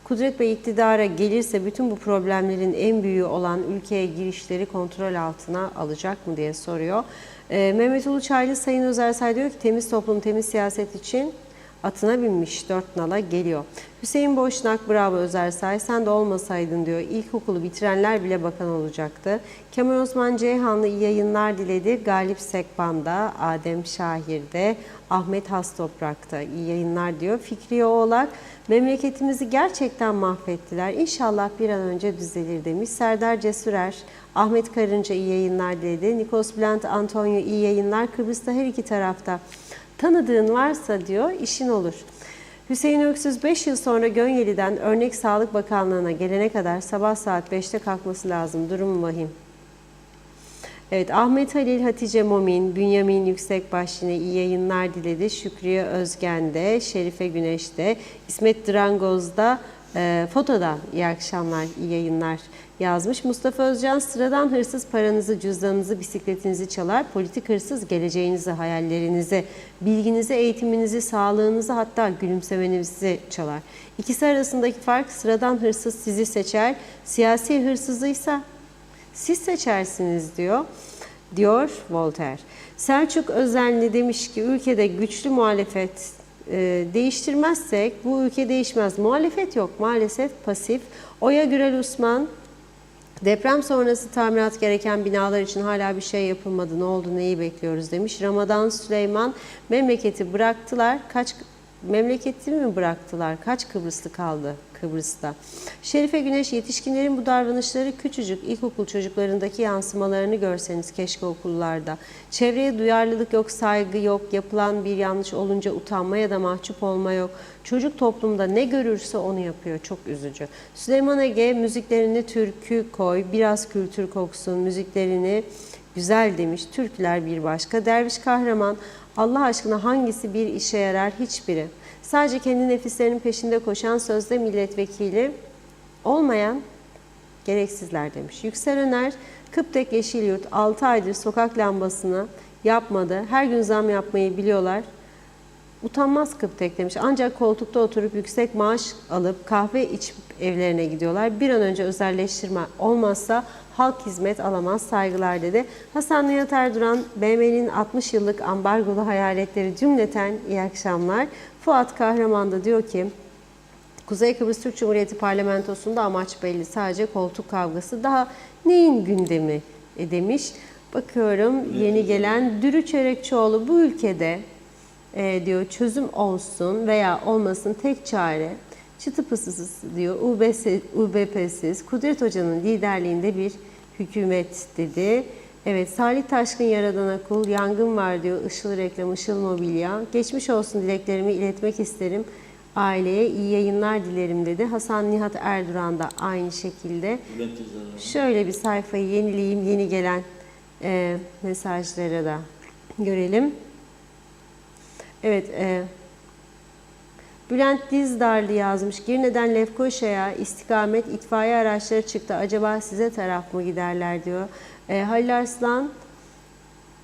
Kudret Bey iktidara gelirse bütün bu problemlerin en büyüğü olan ülkeye girişleri kontrol altına alacak mı diye soruyor. Mehmet Uluçaylı, Sayın Özersay diyor ki temiz toplum, temiz siyaset için atına binmiş, 4 nala geliyor. Hüseyin Boşnak, bravo Özersay, sen de olmasaydın diyor. İlkokulu bitirenler bile bakan olacaktı. Kemal Osman Ceyhanlı iyi yayınlar diledi. Galip Sekban'da, Adem Şahir'de, Ahmet Hastoprak'ta iyi yayınlar diyor. Fikriye Oğlak, memleketimizi gerçekten mahvettiler. İnşallah bir an önce düzelir demiş. Serdar Cesurer, Ahmet Karınca iyi yayınlar diledi. Nikos Bülent Antonio iyi yayınlar. Kıbrıs'ta her iki tarafta Tanıdığın varsa diyor işin olur. Hüseyin Öksüz 5 yıl sonra Gönyeli'den örnek Sağlık Bakanlığı'na gelene kadar sabah saat 5'te kalkması lazım. Durum vahim. Evet, Ahmet Halil, Hatice Momin, Bünyamin Yüksekbaş yine iyi yayınlar diledi. Şükriye Özgen de, Şerife Güneş de, İsmet Drangoz da fotodan iyi akşamlar, iyi yayınlar yazmış. Mustafa Özcan, sıradan hırsız paranızı, cüzdanınızı, bisikletinizi çalar. Politik hırsız geleceğinizi, hayallerinizi, bilginizi, eğitiminizi, sağlığınızı, hatta gülümsemenizi çalar. İkisi arasındaki fark, sıradan hırsız sizi seçer, siyasi hırsızıysa siz seçersiniz diyor Voltaire. Selçuk Özenli demiş ki ülkede güçlü muhalefet değiştirmezsek bu ülke değişmez. Muhalefet yok maalesef, pasif. Oya Gürel Osman, deprem sonrası tamirat gereken binalar için hala bir şey yapılmadı. Ne oldu, neyi bekliyoruz demiş. Ramadan Süleyman, memleketi mi bıraktılar? Kaç Kıbrıslı kaldı Kıbrıs'ta? Şerife Güneş, yetişkinlerin bu davranışları küçücük ilkokul çocuklarındaki yansımalarını görseniz keşke okullarda. Çevreye duyarlılık yok, saygı yok, yapılan bir yanlış olunca utanma ya da mahcup olma yok. Çocuk toplumda ne görürse onu yapıyor. Çok üzücü. Süleyman Ege, müziklerini türkü koy, biraz kültür koksun, müziklerini güzel demiş. Türküler bir başka. Derviş Kahraman, Allah aşkına hangisi bir işe yarar? Hiçbiri. Sadece kendi nefislerinin peşinde koşan, sözde milletvekili olmayan gereksizler demiş. Yüksel Öner, Kıptek Yeşilyurt 6 aydır sokak lambasını yapmadı. Her gün zam yapmayı biliyorlar. Utanmaz Kıptek demiş. Ancak koltukta oturup yüksek maaş alıp kahve içip evlerine gidiyorlar. Bir an önce özelleştirme olmazsa halk hizmet alamaz, saygılar dedi. Hasan Nihat Erduran, BM'nin 60 yıllık ambargolu hayaletleri cümleten iyi akşamlar. Fuat Kahraman da diyor ki, Kuzey Kıbrıs Türk Cumhuriyeti Parlamentosu'nda amaç belli, sadece koltuk kavgası. Daha neyin gündemi demiş. Bakıyorum yeni gelen Dürü Çörekçioğlu, bu ülkede diyor çözüm olsun veya olmasın tek çare çıtı pısısız diyor UBP'siz Kudret Hoca'nın liderliğinde bir hükümet dedi. Evet, Salih Taşkın Yaradan'a kul, yangın var diyor, Işıl Reklam, Işıl Mobilya. Geçmiş olsun dileklerimi iletmek isterim. Aileye iyi yayınlar dilerim dedi. Hasan Nihat Erduran da aynı şekilde. Şöyle bir sayfayı yenileyeyim, yeni gelen mesajlara da görelim. Evet, Bülent Dizdarlı yazmış. Girne'den Lefkoşa'ya istikamet itfaiye araçları çıktı. Acaba size taraf mı giderler diyor. Halil Arslan,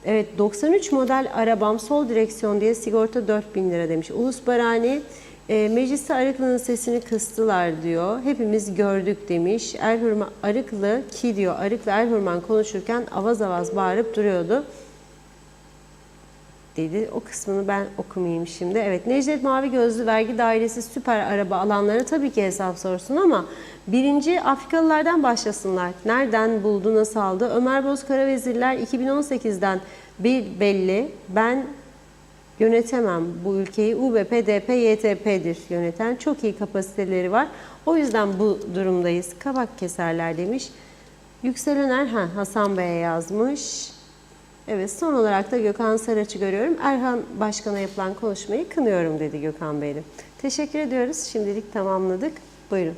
evet 93 model arabam sol direksiyon diye sigorta 4.000 lira demiş. Ulus Barani, mecliste Arıklı'nın sesini kıstılar diyor. Hepimiz gördük demiş. Erhürman Arıklı ki diyor, Arıklı Erhürman konuşurken avaz avaz bağırıp duruyordu dedi. O kısmını ben okumayayım şimdi. Evet, Necdet Mavi Gözlü, vergi dairesi süper araba alanlara tabii ki hesap sorsun ama birinci Afrikalılardan başlasınlar. Nereden buldu, nasıl aldı? Ömer Bozkara Vezirler 2018'den belli. Ben yönetemem bu ülkeyi. UBP, DP, YTP'dir yöneten. Çok iyi kapasiteleri var. O yüzden bu durumdayız. Kabak keserler demiş. Yüksel Öner Hasan Bey'e yazmış. Evet, son olarak da Gökhan Saraç'ı görüyorum. Erhan Başkan'a yapılan konuşmayı kınıyorum dedi Gökhan Bey'le. Teşekkür ediyoruz. Şimdilik tamamladık. Buyurun.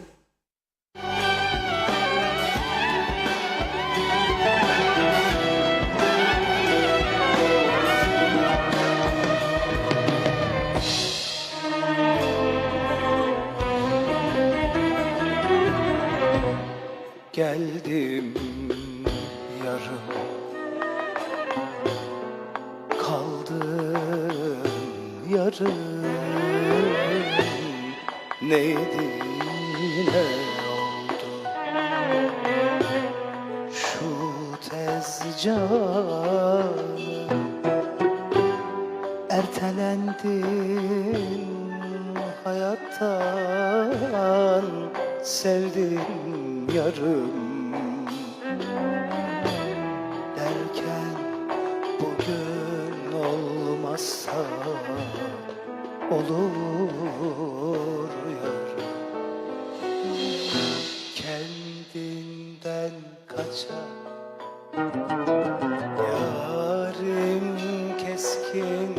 Geldim yarım, kaldım yarım, neydi ne oldu şu tez canım, ertelendim hayattan, sevdim yarım derken bugün olmazsa olur yarım, kendinden kaçan yarim keskin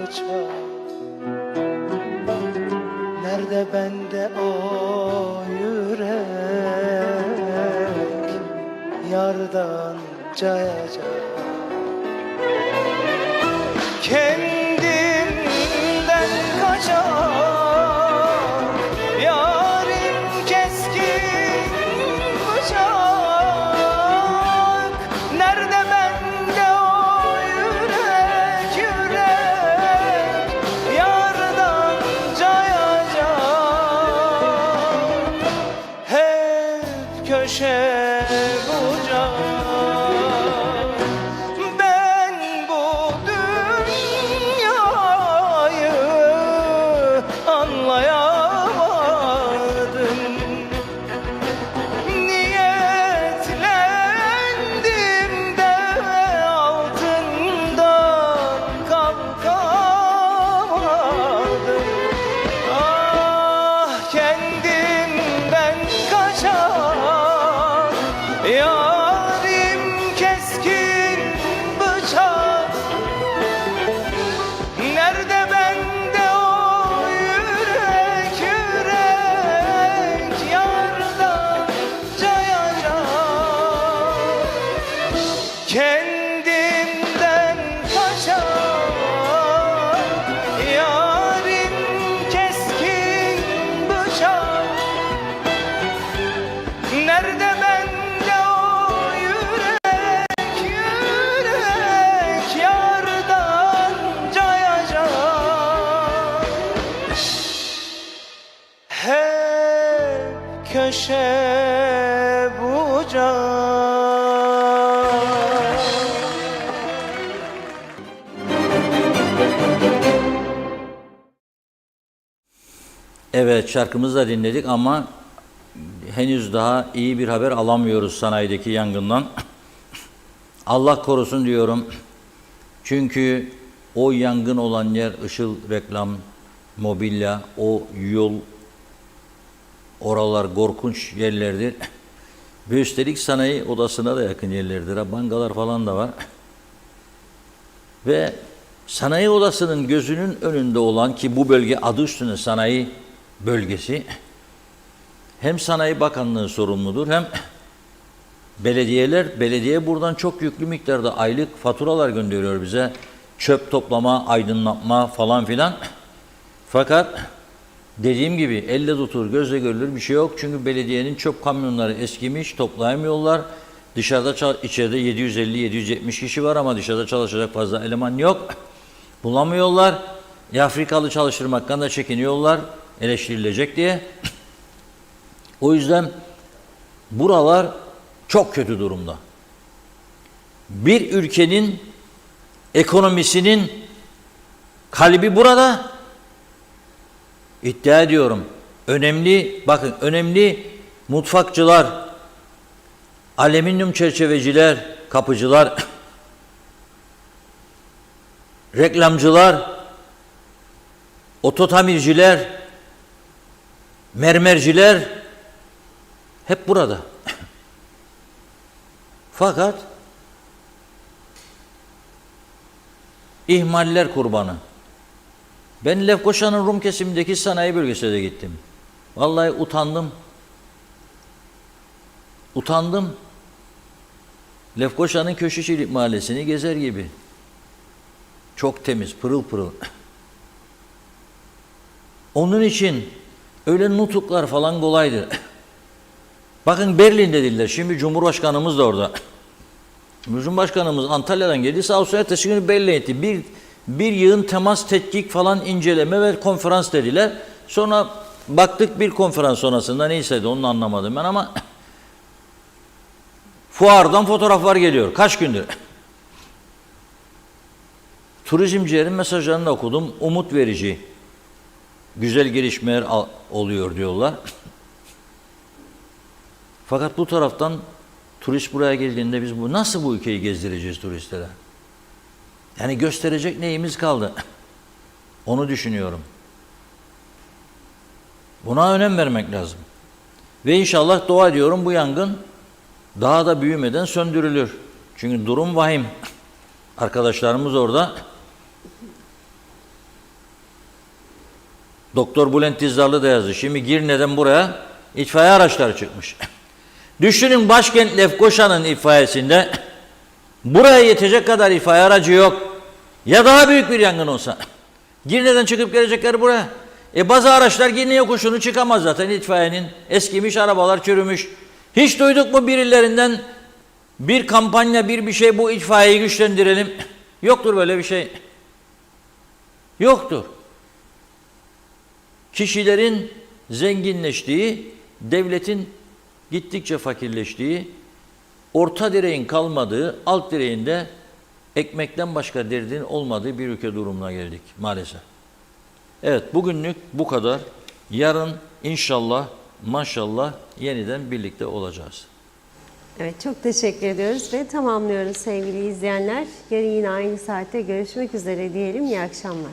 bıçak? Nerede bende o yürek yardan cayacak? Kendimden kaçar yarim keskin bıçak. Nerede bende o yürek yardan cayacak? Hep köşe bucak. Ben bu dünyayı anlayamadım. Niyetlendim de altından kalkamadım. Ah, kendimden kaçan yarim keskin bıçak. Nerede bende o yürek yardan cayacak? Kendimden kaçan yarim keskin bıçak. Nerede bende o yürek yardan cayacak? Hep köşe bucak. Evet, şarkımızı da dinledik ama henüz daha iyi bir haber alamıyoruz sanayideki yangından. Allah korusun diyorum. Çünkü o yangın olan yer Işıl Reklam, Mobilya, o yol, oralar korkunç yerlerdir. Ve üstelik sanayi odasına da yakın yerlerdir. Ha, bankalar falan da var. Ve sanayi odasının gözünün önünde olan, ki bu bölge adı üstünde sanayi bölgesi, hem Sanayi Bakanlığı sorumludur hem belediye buradan çok yüklü miktarda aylık faturalar gönderiyor bize. Çöp toplama, aydınlatma falan filan. Fakat dediğim gibi elle tutulur, gözle görülür bir şey yok. Çünkü belediyenin çöp kamyonları eskimiş, toplayamıyorlar. İçeride 750-770 kişi var ama dışarıda çalışacak fazla eleman yok. Bulamıyorlar. Afrikalı çalıştırmaktan da çekiniyorlar, eleştirilecek diye. O yüzden buralar çok kötü durumda. Bir ülkenin ekonomisinin kalbi burada. İddia ediyorum. Önemli mutfakçılar, alüminyum çerçeveciler, kapıcılar, reklamcılar, ototamirciler, mermerciler hep burada. Fakat ihmaller kurbanı. Ben Lefkoşa'nın Rum kesimindeki sanayi bölgesine de gittim. Vallahi utandım. Lefkoşa'nın Köşkçilik Mahallesi'ni gezer gibi. Çok temiz, pırıl pırıl. Onun için öyle nutuklar falan kolaydı. Bakın Berlin'de dediler. Şimdi Cumhurbaşkanımız da orada. Cumhurbaşkanımız Antalya'dan geldi. Sağ olsun ertesi günü belli etti. Bir yığın temas, tetkik falan, inceleme ve konferans dediler. Sonra baktık bir konferans sonrasında neyseydi onu anlamadım ben ama fuardan fotoğraflar geliyor. Kaç gündür? Turizmcilerin mesajlarını da okudum. Umut verici. Güzel gelişmeler oluyor diyorlar. Fakat bu taraftan turist buraya geldiğinde biz nasıl bu ülkeyi gezdireceğiz turistlere? Yani gösterecek neyimiz kaldı? Onu düşünüyorum. Buna önem vermek lazım. Ve inşallah dua ediyorum bu yangın daha da büyümeden söndürülür. Çünkü durum vahim. Arkadaşlarımız orada Doktor Bülent Dizdarlı da yazdı. Şimdi Girne'den buraya itfaiye araçları çıkmış. Düşünün başkent Lefkoşa'nın itfaiyesinde buraya yetecek kadar itfaiye aracı yok. Ya daha büyük bir yangın olsa. Girne'den çıkıp gelecekler buraya. Bazı araçlar Girne yokuşunu çıkamaz zaten itfaiyenin. Eskimiş, arabalar çürümüş. Hiç duyduk mu birilerinden bir kampanya, bir şey bu itfaiyeyi güçlendirelim? Yoktur böyle bir şey. Yoktur. Kişilerin zenginleştiği, devletin gittikçe fakirleştiği, orta direğin kalmadığı, alt direğinde ekmekten başka derdin olmadığı bir ülke durumuna geldik maalesef. Evet, bugünlük bu kadar. Yarın inşallah, maşallah yeniden birlikte olacağız. Evet, çok teşekkür ediyoruz ve tamamlıyoruz sevgili izleyenler. Yarın yine aynı saatte görüşmek üzere diyelim. İyi akşamlar.